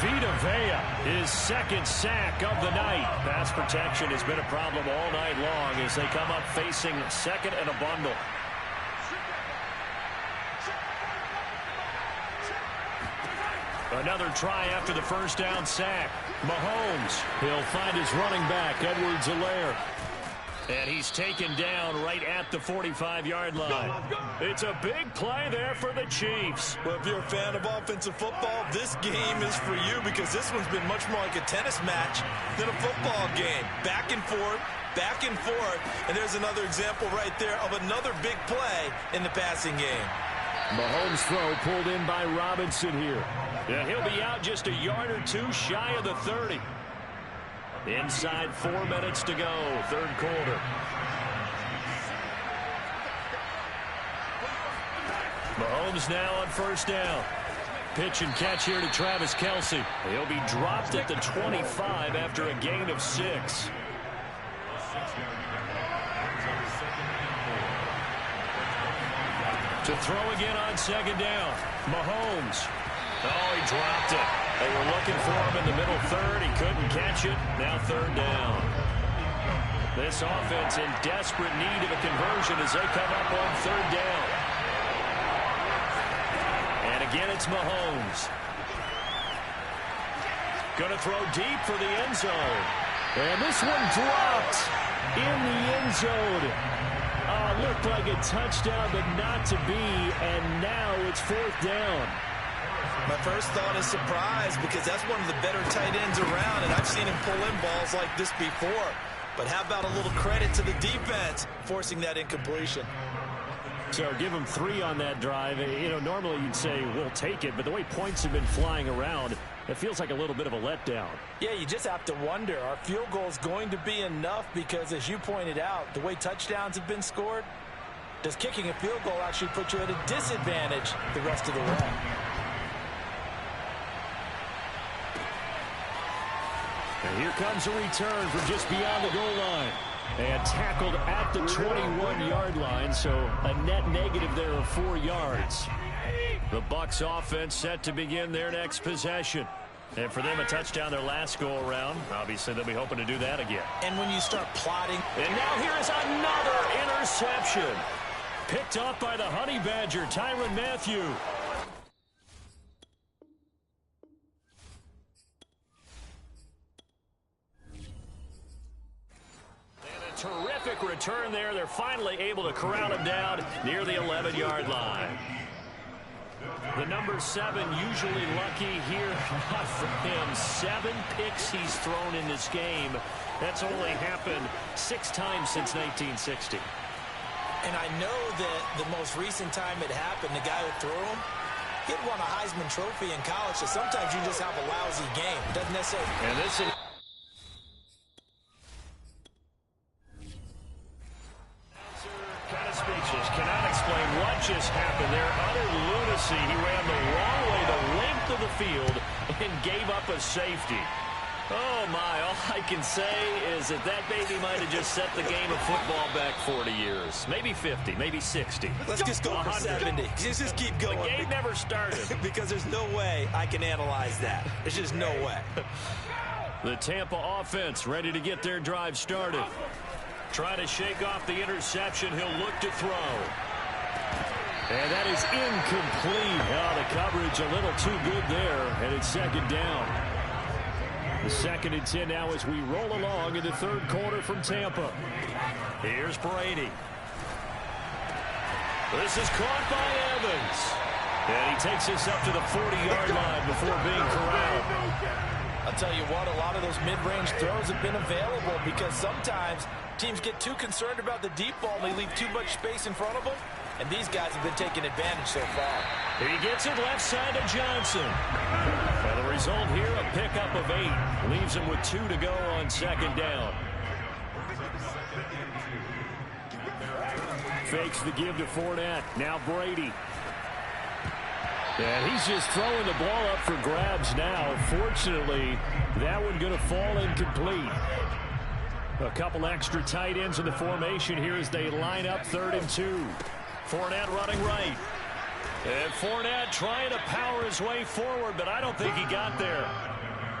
Vita Vea, his 2nd sack of the night. Pass protection has been a problem all night long as they come up facing 2nd and a bundle. Another try after the 1st down sack. Mahomes, he'll find his running back, Edwards-Helaire. And he's taken down right at the 45-yard line. It's a big play there for the Chiefs. Well, if you're a fan of offensive football, this game is for you because this one's been much more like a tennis match than a football game. Back and forth, and there's another example right there of another big play in the passing game. Mahomes' throw pulled in by Robinson here. Yeah, he'll be out just a yard or 2 shy of the 30. Inside 4 minutes to go, 3rd quarter. Mahomes now on 1st down. Pitch and catch here to Travis Kelce. He'll be dropped at the 25 after a gain of 6. To throw again on 2nd down. Mahomes. Oh, he dropped it. They were looking for him in the middle 3rd. He couldn't catch it. Now 3rd down. This offense in desperate need of a conversion as they come up on 3rd down. And again, it's Mahomes. Going to throw deep for the end zone. And this one dropped in the end zone. Looked like a touchdown, but not to be. And now it's 4th down. My first thought is surprise because that's one of the better tight ends around, and I've seen him pull in balls like this before. But how about a little credit to the defense forcing that incompletion? So give him 3 on that drive. You know, normally you'd say we'll take it, but the way points have been flying around, it feels like a little bit of a letdown. Yeah, you just have to wonder, are field goals going to be enough? Because as you pointed out, the way touchdowns have been scored, does kicking a field goal actually put you at a disadvantage the rest of the way? And here comes a return from just beyond the goal line. And tackled at the 21-yard line, so a net negative there of 4 yards. The Bucs offense set to begin their next possession. And for them, a touchdown their last go-around. Obviously, they'll be hoping to do that again. And when you start plotting... And now here is another interception. Picked off by the Honey Badger, Tyrann Mathieu. Terrific return there. They're finally able to corral him down near the 11-yard line. The number 7 usually lucky here. Not for him. 7 picks he's thrown in this game. That's only happened 6 times since 1960. And I know that the most recent time it happened, the guy who threw him, he had won a Heisman Trophy in college, so sometimes you just have a lousy game. It doesn't necessarily... And this is... Kind of speechless. Cannot explain what just happened there. Utter lunacy. He ran the wrong way the length of the field and gave up a safety. Oh, my. All I can say is that that baby might have just set the game of football back 40 years. Maybe 50, maybe 60. Let's just go for 70. Just keep going. The game never started. Because there's no way I can analyze that. There's just no way. The Tampa offense ready to get their drive started. Trying to shake off the interception. He'll look to throw. And that is incomplete. Oh, the coverage a little too good there. And it's second down. The 2nd and 10 now as we roll along in the 3rd quarter from Tampa. Here's Brady. This is caught by Evans. And he takes us up to the 40-yard line before being corralled. I'll tell you what, a lot of those mid-range throws have been available because sometimes teams get too concerned about the deep ball and they leave too much space in front of them. And these guys have been taking advantage so far. He gets it left side to Johnson. And the result here, a pickup of 8. Leaves him with 2 to go on 2nd down. Fakes the give to Fournette. Now Brady. And he's just throwing the ball up for grabs now. Fortunately, that one going to fall incomplete. A couple extra tight ends in the formation here as they line up 3rd and 2. Fournette running right. And Fournette trying to power his way forward, but I don't think he got there.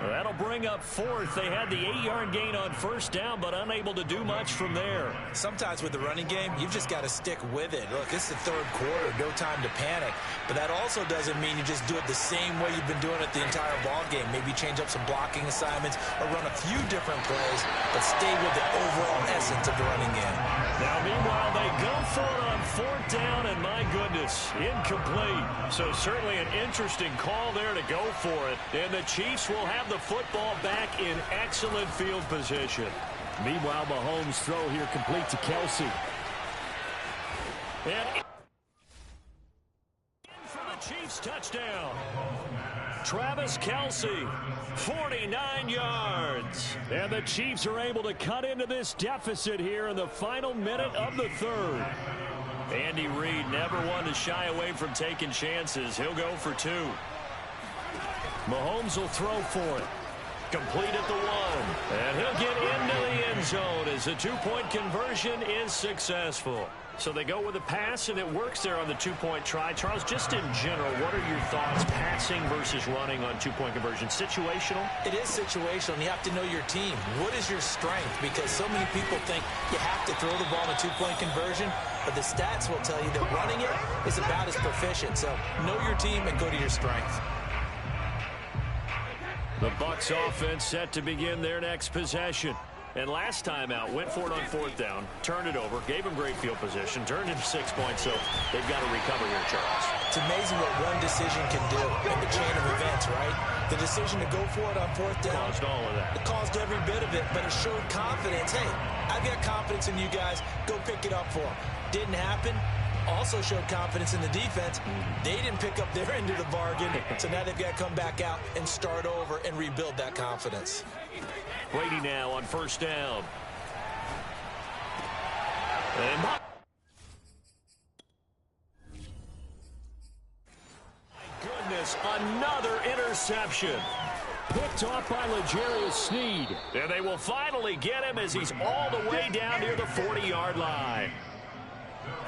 That'll bring up 4th. They had the 8-yard gain on 1st down, but unable to do much from there. Sometimes with the running game, you've just got to stick with it. Look, it's the 3rd quarter, no time to panic. But that also doesn't mean you just do it the same way you've been doing it the entire ball game. Maybe change up some blocking assignments or run a few different plays, but stay with the overall essence of the running game. Now, meanwhile, they go for it on 4th down, and my goodness, incomplete. So certainly an interesting call there to go for it. And the Chiefs will have the football back in excellent field position. Meanwhile, Mahomes' throw here complete to Kelsey. And in for the Chiefs touchdown. Travis Kelsey, 49 yards. And the Chiefs are able to cut into this deficit here in the final minute of the 3rd. Andy Reid never one to shy away from taking chances. He'll go for 2. Mahomes will throw for it. Complete at the 1. And he'll get into the end zone as the 2-point conversion is successful. So they go with a pass, and it works there on the 2-point try. Charles, just in general, what are your thoughts passing versus running on 2-point conversion? Situational? It is situational, and you have to know your team. What is your strength? Because so many people think you have to throw the ball in a 2-point conversion, but the stats will tell you that running it is about as proficient. So know your team and go to your strength. The Bucs offense set to begin their next possession. And last time out, went for it on 4th down, turned it over, gave him great field position, turned into 6 points, so they've got to recover here, Charles. It's amazing what one decision can do in the chain of events, right? The decision to go for it on 4th down. Caused all of that. It caused every bit of it, but it showed confidence. Hey, I've got confidence in you guys. Go pick it up for them. Didn't happen. Also showed confidence in the defense. They didn't pick up their end of the bargain, so now they've got to come back out and start over and rebuild that confidence. Brady now on 1st down. And my goodness, another interception. Picked off by L'Jarius Sneed. And they will finally get him as he's all the way down near the 40-yard line.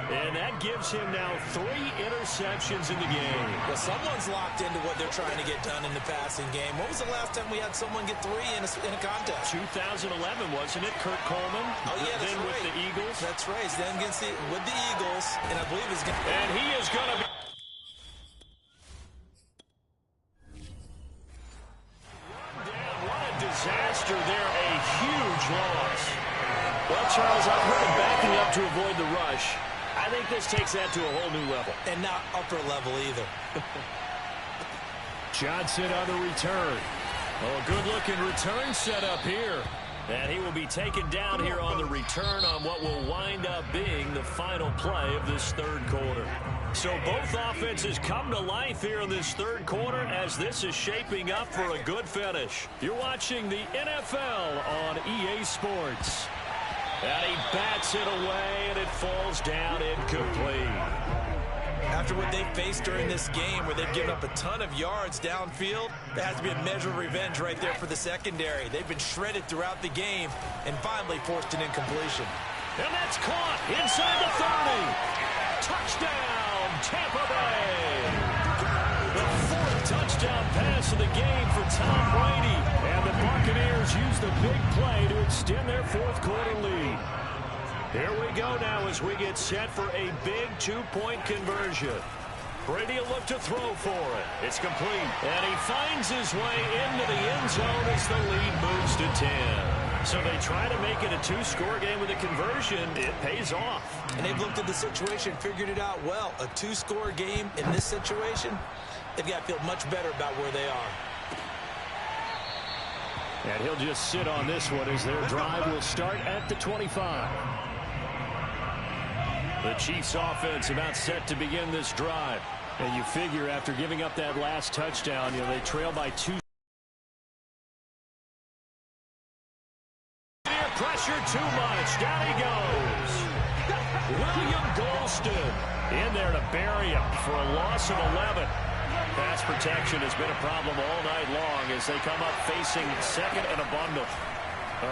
And that gives him now 3 interceptions in the game. Well, someone's locked into what they're trying to get done in the passing game. When was the last time we had someone get 3 in a contest? 2011, wasn't it? Kurt Coleman. Oh, yeah, that's then right. With the Eagles. That's right. He's then with the Eagles, and I believe he's going to... And he is going to be... Down. What a disaster there. A huge loss. Well, Charles, I've heard of backing up to avoid the rush. I think this takes that to a whole new level. And not upper level either. Johnson on the return. Oh, good-looking return set up here. And he will be taken down here on the return on what will wind up being the final play of this third quarter. So both offenses come to life here in this third quarter as this is shaping up for a good finish. You're watching the NFL on EA Sports. And he bats it away, and it falls down incomplete. After what they faced during this game where they've given up a ton of yards downfield, there has to be a measure of revenge right there for the secondary. They've been shredded throughout the game and finally forced an incompletion. And that's caught inside the 30. Touchdown, Tampa Bay. The fourth touchdown pass of the game for Tom Brady. And the Buccaneers use the big play to extend their fourth quarter lead. Here we go now as we get set for a big two-point conversion. Brady will look to throw for it. It's complete. And he finds his way into the end zone as the lead moves to 10. So they try to make it a two-score game with a conversion. It pays off. And they've looked at the situation, figured it out well. A two-score game in this situation, they've got to feel much better about where they are. And he'll just sit on this one as their drive will start at the 25. The Chiefs offense about set to begin this drive. And you figure after giving up that last touchdown, they trail by 2. Pressure too much. Down he goes. William Golston in there to bury him for a loss of 11. Pass protection has been a problem all night long as they come up facing second and a bundle.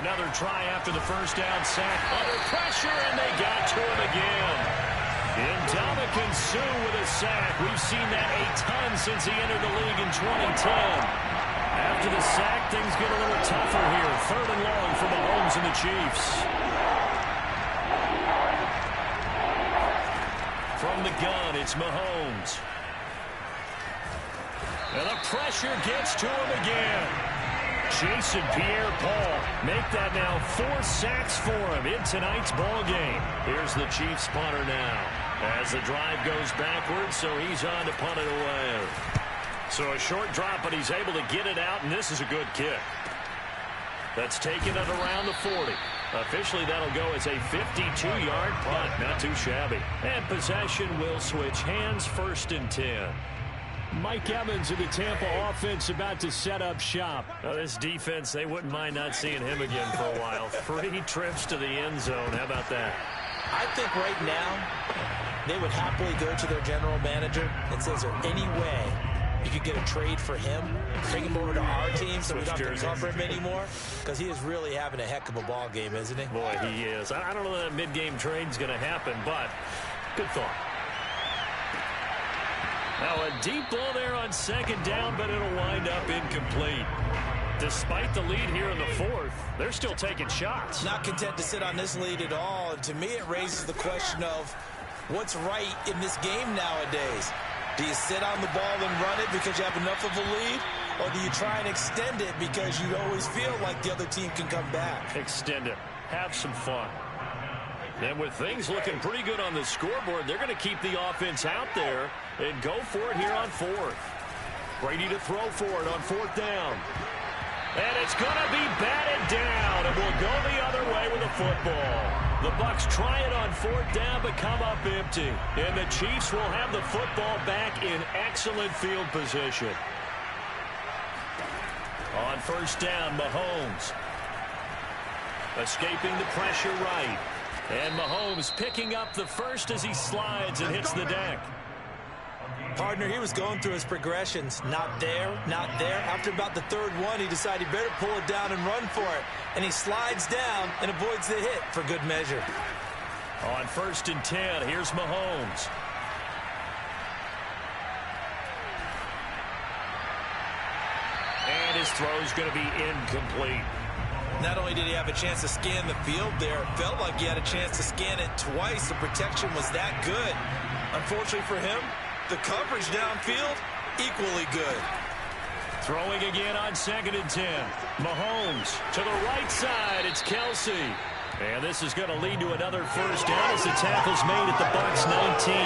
Another try after the first down sack. Under pressure, and they got to him again. Ndamukong Suh with a sack. We've seen that a ton since he entered the league in 2010. After the sack, things get a little tougher here. Third and long for Mahomes and the Chiefs. From the gun, it's Mahomes. And the pressure gets to him again. Jason Pierre-Paul make that now 4 sacks for him in tonight's ball game. Here's the Chiefs punter now as the drive goes backwards, so he's on to punt it away. So a short drop, but he's able to get it out, and this is a good kick. That's taken it around the 40. Officially, that'll go as a 52-yard punt. Not too shabby. And possession will switch hands, 1st and 10. Mike Evans of the Tampa offense about to set up shop. Now, this defense, they wouldn't mind not seeing him again for a while. 3 trips to the end zone. How about that? I think right now they would happily go to their general manager and say, is there any way you could get a trade for him, bring him over to our team so we don't have to cover him anymore? Because he is really having a heck of a ball game, isn't he? Boy, he is. I don't know that mid-game trade is going to happen, but good thought. Now a deep ball there on second down, but it'll wind up incomplete. Despite the lead here in the 4th, they're still taking shots. Not content to sit on this lead at all. And to me, it raises the question of what's right in this game nowadays. Do you sit on the ball and run it because you have enough of a lead? Or do you try and extend it because you always feel like the other team can come back? Extend it. Have some fun. And with things looking pretty good on the scoreboard, they're going to keep the offense out there and go for it here on 4th. Brady to throw for it on 4th down. And it's going to be batted down, and we'll go the other way with the football. The Bucs try it on 4th down, but come up empty. And the Chiefs will have the football back in excellent field position. On 1st down, Mahomes. Escaping the pressure right. And Mahomes picking up the first as he slides and hits the deck. Partner, he was going through his progressions. Not there, not there. After about the 3rd one, he decided he better pull it down and run for it. And he slides down and avoids the hit for good measure. On 1st and 10, here's Mahomes. And his throw's going to be incomplete. Not only did he have a chance to scan the field there, it felt like he had a chance to scan it twice. The protection was that good. Unfortunately for him, the coverage downfield, equally good. Throwing again on 2nd and 10. Mahomes to the right side. It's Kelsey. And this is going to lead to another first down as the tackle's made at the Bucs 19.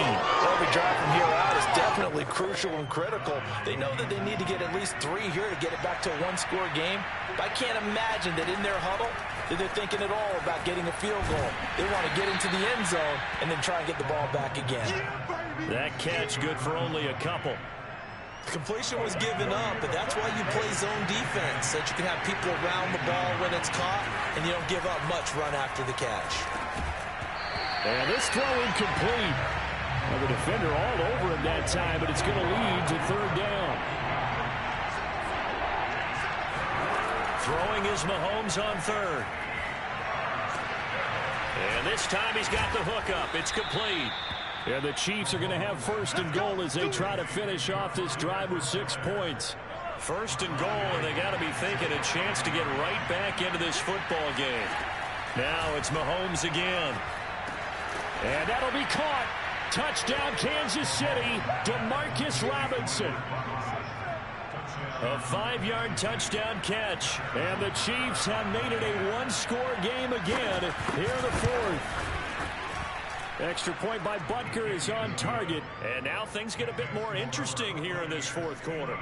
Every drive from here out is definitely crucial and critical. They know that they need to get at least 3 here to get it back to a one-score game. But I can't imagine that in their huddle that they're thinking at all about getting a field goal. They want to get into the end zone and then try and get the ball back again. That catch good for only a couple. Completion was given up, but that's why you play zone defense, so that you can have people around the ball when it's caught, and you don't give up much run after the catch. And this throw incomplete. Well, the defender all over him that time, but it's going to lead to third down. Throwing is Mahomes on third. And this time he's got the hookup. It's complete. And the Chiefs are going to have first and goal as they try to finish off this drive with 6 points. First and goal, and they got to be thinking a chance to get right back into this football game. Now it's Mahomes again. And that'll be caught. Touchdown, Kansas City, DeMarcus Robinson. A 5-yard touchdown catch. And the Chiefs have made it a one-score game again here in the fourth. Extra point by Butker is on target. And now things get a bit more interesting here in this fourth quarter.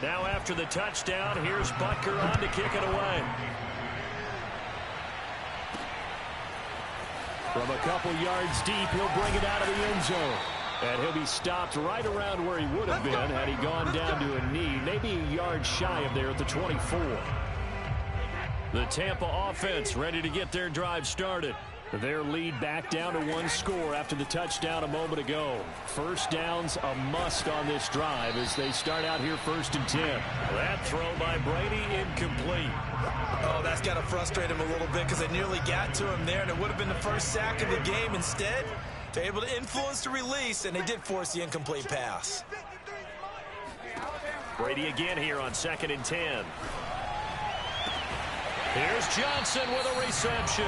Now after the touchdown, here's Butker on to kick it away. From a couple yards deep, he'll bring it out of the end zone. And he'll be stopped right around where he would have been had he gone down to a knee, maybe a yard shy of there at the 24. The Tampa offense ready to get their drive started. Their lead back down to 1 score after the touchdown a moment ago. First down's a must on this drive as they start out here 1st and 10. That throw by Brady incomplete. Oh, that's got to frustrate him a little bit because they nearly got to him there, and it would have been the first sack of the game. Instead, they're able to influence the release, and they did force the incomplete pass. Brady again here on 2nd and 10. Here's Johnson with a reception.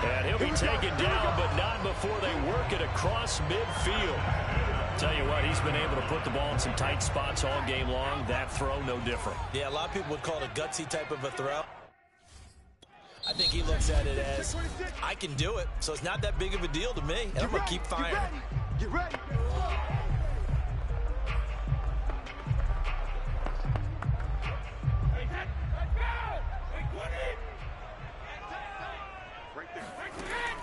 And he'll be taken down, but not before they work it across midfield. Tell you what, he's been able to put the ball in some tight spots all game long. That throw, no different. Yeah, a lot of people would call it a gutsy type of a throw. I think he looks at it as, I can do it, so it's not that big of a deal to me, and I'm going to keep firing. Get ready.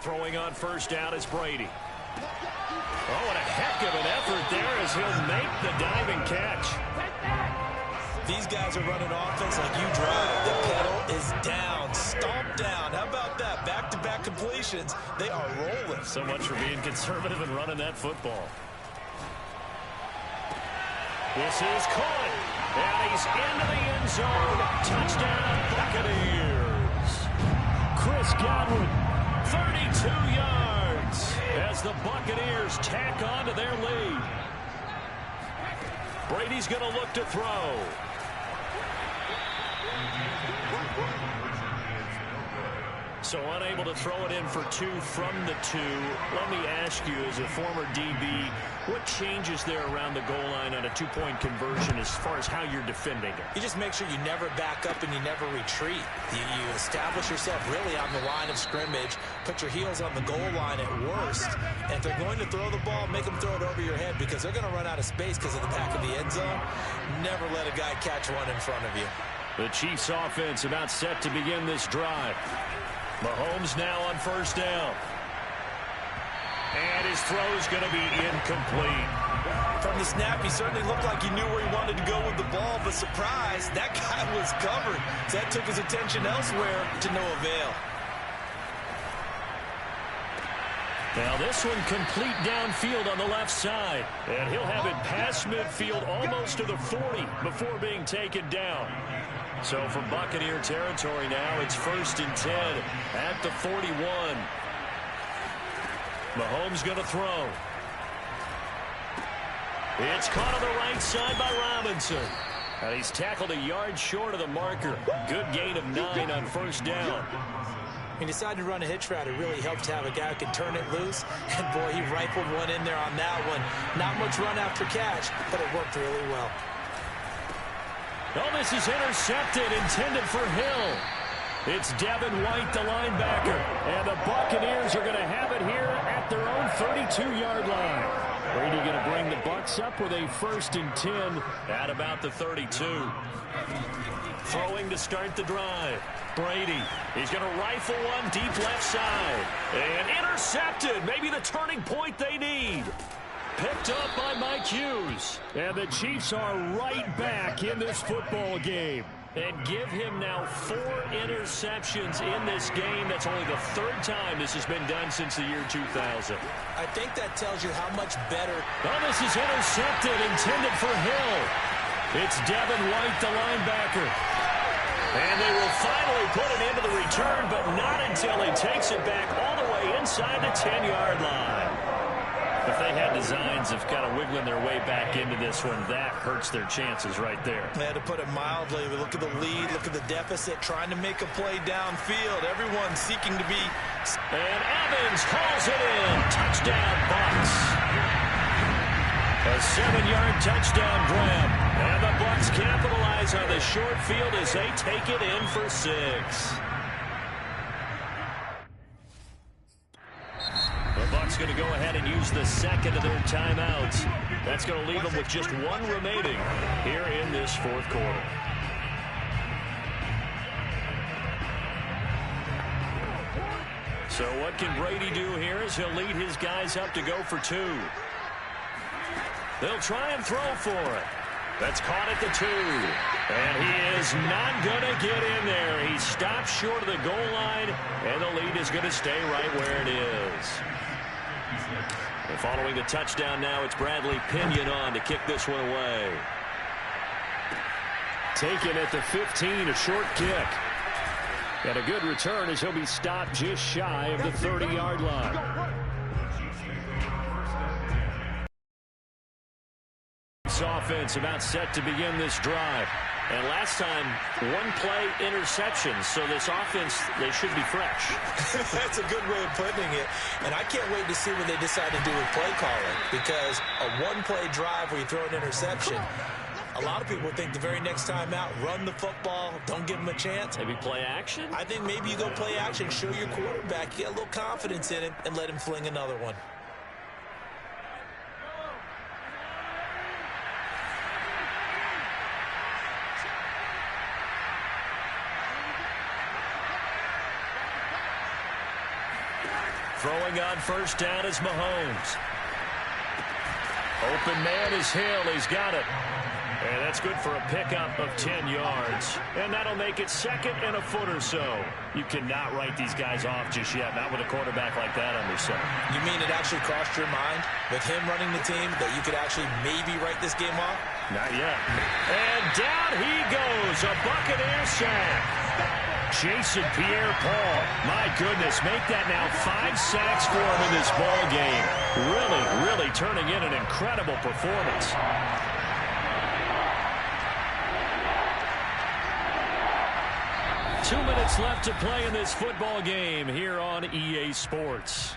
Throwing on first down is Brady. Oh, and a heck of an effort there as he'll make the diving catch. These guys are running offense like you drive. The pedal is down, stomped down. How about that? Back-to-back completions. They are rolling. So much for being conservative and running that football. This is caught. And he's into the end zone. Touchdown, Buccaneers. Chris Godwin, 32 yards as the Buccaneers tack on to their lead. Brady's going to look to throw. So unable to throw it in for 2 from the 2. Let me ask you, as a former DB, what changes there around the goal line on a 2-point conversion as far as how you're defending it? You just make sure you never back up and you never retreat. You establish yourself really on the line of scrimmage, put your heels on the goal line at worst, and if they're going to throw the ball, make them throw it over your head because they're going to run out of space because of the back of the end zone. Never let a guy catch one in front of you. The Chiefs offense about set to begin this drive. Mahomes now on first down. And his throw's going to be incomplete. From the snap, he certainly looked like he knew where he wanted to go with the ball, but surprise, that guy was covered. So that took his attention elsewhere to no avail. Now this one complete downfield on the left side. And he'll have it past midfield almost to the 40 before being taken down. So from Buccaneer territory now, it's 1st and 10 at the 41. Mahomes going to throw. It's caught on the right side by Robinson. And he's tackled a yard short of the marker. Good gain of 9 on first down. He decided to run a hitch route. It really helped to have a guy who can turn it loose. And, boy, he rifled one in there on that one. Not much run after catch, but it worked really well. Oh, this is intercepted, intended for Hill. It's Devin White, the linebacker. And the Buccaneers are going to have it here at their own 32-yard line. Brady going to bring the Bucs up with a 1st and 10 at about the 32. Throwing to start the drive. Brady, he's going to rifle one deep left side. And intercepted. Maybe the turning point they need. Picked up by Mike Hughes. And the Chiefs are right back in this football game. And give him now 4 interceptions in this game. That's only the 3rd time this has been done since the year 2000. I think that tells you how much better. Oh, this is intercepted, intended for Hill. It's Devin White, the linebacker. And they will finally put an end to the return, but not until he takes it back all the way inside the 10-yard line. If they had designs of kind of wiggling their way back into this one, that hurts their chances right there. They had to put it mildly. Look at the lead, look at the deficit, trying to make a play downfield. Everyone seeking to be. And Evans calls it in. Touchdown, Bucs. A 7-yard touchdown grab. And the Bucs capitalize on the short field as they take it in for 6. The Bucs going to go ahead and use the 2nd of their timeouts. That's going to leave them with just 1 remaining here in this 4th quarter. So what can Brady do here as he'll lead his guys up to go for 2. They'll try and throw for it. That's caught at the 2. And he is not going to get in there. He stops short of the goal line, and the lead is going to stay right where it is. And following the touchdown now, it's Bradley Pinion on to kick this one away. Taken at the 15, a short kick. And a good return as he'll be stopped just shy of the 30-yard line. Offense about set to begin this drive. And last time, 1-play interception. So this offense, they should be fresh. That's a good way of putting it. And I can't wait to see what they decide to do with play calling. Because a 1-play drive where you throw an interception, a lot of people think the very next time out, run the football, don't give them a chance. Maybe play action? I think maybe you go play action, show your quarterback, get a little confidence in him, and let him fling another one. Throwing on 1st down is Mahomes. Open man is Hill. He's got it. And that's good for a pickup of 10 yards. And that'll make it 2nd and a foot or so. You cannot write these guys off just yet. Not with a quarterback like that under center. You mean it actually crossed your mind with him running the team that you could actually maybe write this game off? Not yet. And down he goes. A Buccaneer sack. Jason Pierre-Paul. My goodness, make that now 5 sacks for him in this ball game. Really turning in an incredible performance. Two minutes left to play in this football game here on EA Sports.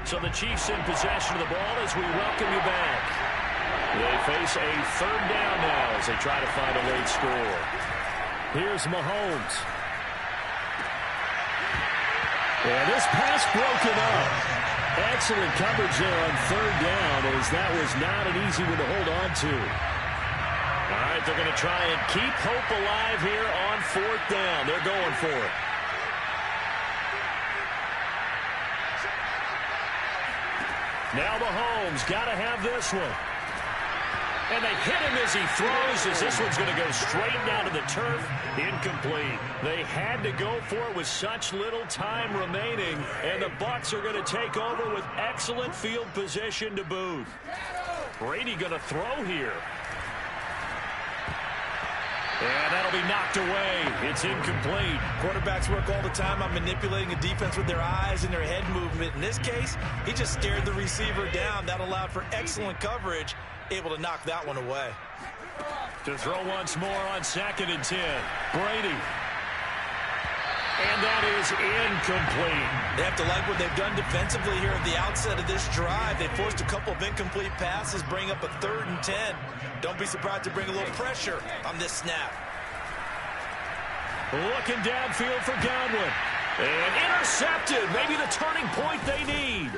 So the Chiefs in possession of the ball as we welcome you back. They face a 3rd down now as they try to find a late score. Here's Mahomes. And this pass broken up. Excellent coverage there on 3rd down as that was not an easy one to hold on to. All right, they're going to try and keep hope alive here on 4th down. They're going for it. Now Mahomes got to have this one. And they hit him as he throws as this one's going to go straight down to the turf. Incomplete. They had to go for it with such little time remaining. And the Bucs are going to take over with excellent field position to boot. Brady going to throw here. And that'll be knocked away. It's incomplete. Quarterbacks work all the time on manipulating a defense with their eyes and their head movement. In this case, he just stared the receiver down. That allowed for excellent coverage. Able to knock that one away. To throw once more on 2nd and 10. Brady. And that is incomplete. They have to like what they've done defensively here at the outset of this drive. They forced a couple of incomplete passes, bring up a 3rd and 10. Don't be surprised to bring a little pressure on this snap. Looking downfield for Godwin. And intercepted. Maybe the turning point they need.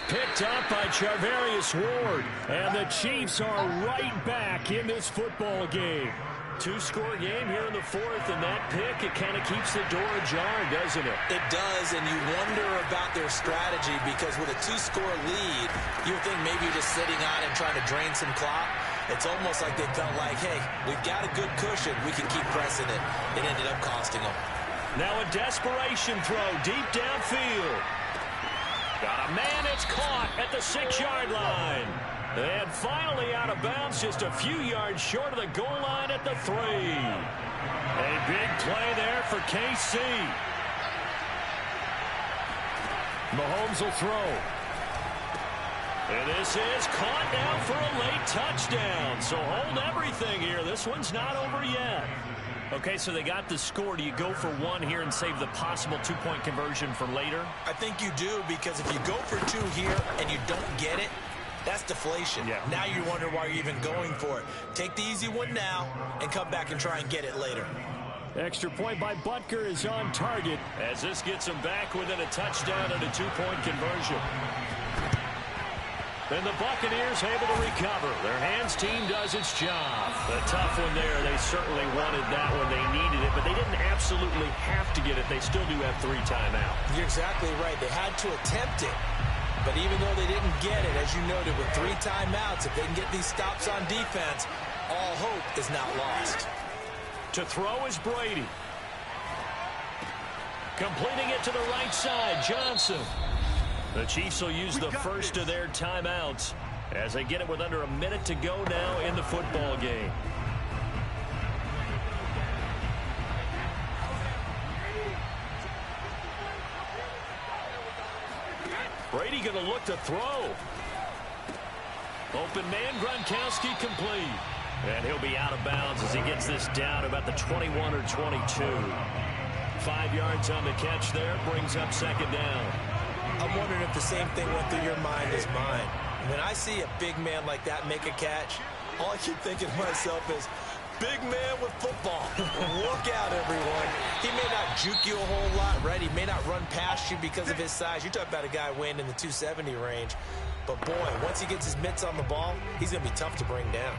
Picked up by Charvarius Ward. And the Chiefs are right back in this football game. 2-score game here in the 4th, and that pick, it kind of keeps the door ajar, doesn't it? It does, and you wonder about their strategy because with a 2-score lead, you would think maybe you're just sitting on and trying to drain some clock. It's almost like they felt like, hey, we've got a good cushion. We can keep pressing it. It ended up costing them. Now a desperation throw deep downfield. Got a man, it's caught at the 6-yard line. And finally out of bounds, just a few yards short of the goal line at the 3. A big play there for KC. Mahomes will throw. And this is caught now for a late touchdown. So hold everything here. This one's not over yet. Okay, so they got the score. Do you go for 1 here and save the possible 2-point conversion for later? I think you do, because if you go for 2 here and you don't get it, that's deflation. Yeah. Now you wonder why you're even going for it. Take the easy one now and come back and try and get it later. Extra point by Butker is on target as this gets him back within a touchdown and a 2-point conversion. And the Buccaneers able to recover. Their hands team does its job. A tough one there. They certainly wanted that when they needed it, but they didn't absolutely have to get it. They still do have 3 timeouts. You're exactly right. They had to attempt it. But even though they didn't get it, as you noted, with 3 timeouts, if they can get these stops on defense, all hope is not lost. To throw is Brady. Completing it to the right side, Johnson. The Chiefs will use the first of their timeouts as they get it with under a minute to go now in the football game. Brady going to look to throw. Open man, Gronkowski complete. And he'll be out of bounds as he gets this down about the 21 or 22. 5 yards on the catch there, brings up 2nd down. I'm wondering if the same thing went through your mind as mine. When I see a big man like that make a catch, all I keep thinking to myself is, big man with football. Look out, everyone. He may not juke you a whole lot, right? He may not run past you because of his size. You're talking about a guy weighing in the 270 range. But, boy, once he gets his mitts on the ball, he's going to be tough to bring down.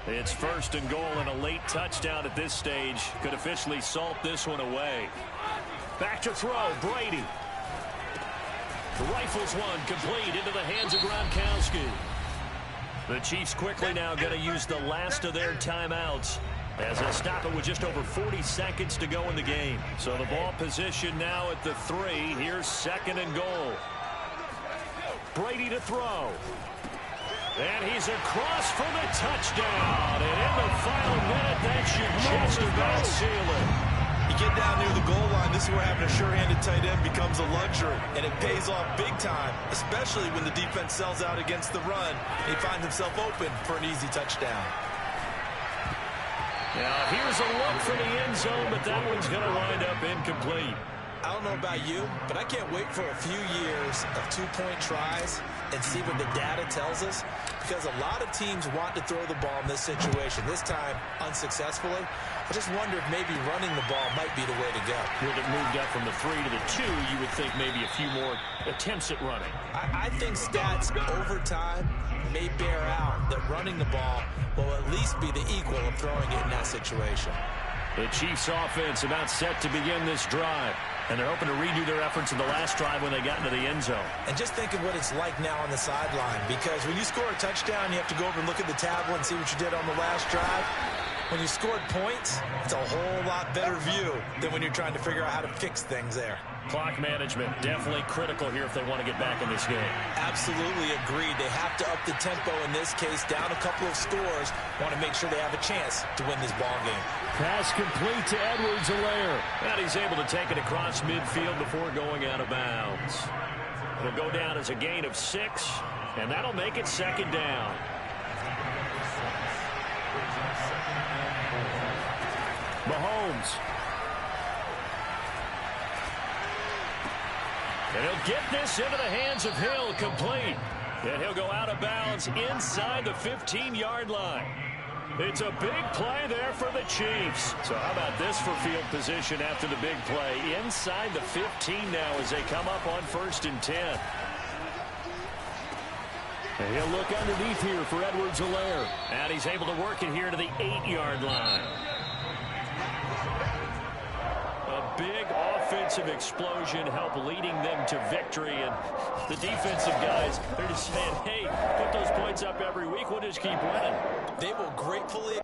It's 1st and goal and a late touchdown at this stage. Could officially salt this one away. Back to throw, Brady. Rifles one, complete into the hands of Gronkowski. The Chiefs quickly now going to use the last of their timeouts as they stop it with just over 40 seconds to go in the game. So the ball position now at the 3. Here's 2nd and goal. Brady to throw. And he's across for the touchdown. And in the final minute, that should just about seal it. You get down near the goal line, this is where having a sure-handed tight end becomes a luxury, and it pays off big time, especially when the defense sells out against the run. He finds himself open for an easy touchdown. Now, here's a look for the end zone, but that one's going to wind up incomplete. I don't know about you, but I can't wait for a few years of 2-point tries and see what the data tells us, because a lot of teams want to throw the ball in this situation. This time, unsuccessfully. I just wonder if maybe running the ball might be the way to go. With it moved up from the 3 to the 2, you would think maybe a few more attempts at running. I think stats over time may bear out that running the ball will at least be the equal of throwing it in that situation. The Chiefs offense about set to begin this drive. And they're hoping to redo their efforts in the last drive when they got into the end zone. And just think of what it's like now on the sideline, because when you score a touchdown, you have to go over and look at the tablet and see what you did on the last drive. When you scored points, it's a whole lot better view than when you're trying to figure out how to fix things there. Clock management definitely critical here if they want to get back in this game. Absolutely agreed. They have to up the tempo in this case, down a couple of scores. Want to make sure they have a chance to win this ball game. Pass complete to Edwards-Helaire. And he's able to take it across midfield before going out of bounds. It'll go down as a gain of 6, and that'll make it 2nd down. Mahomes. And he'll get this into the hands of Hill, complete. And he'll go out of bounds inside the 15-yard line. It's a big play there for the Chiefs. So how about this for field position after the big play? Inside the 15 now as they come up on 1st and 10. And he'll look underneath here for Edwards-Helaire. And he's able to work it here to the 8-yard line. A big offensive explosion helped leading them to victory. And the defensive guys, they're just saying, hey, put those points up every week. We'll just keep winning. They will gratefully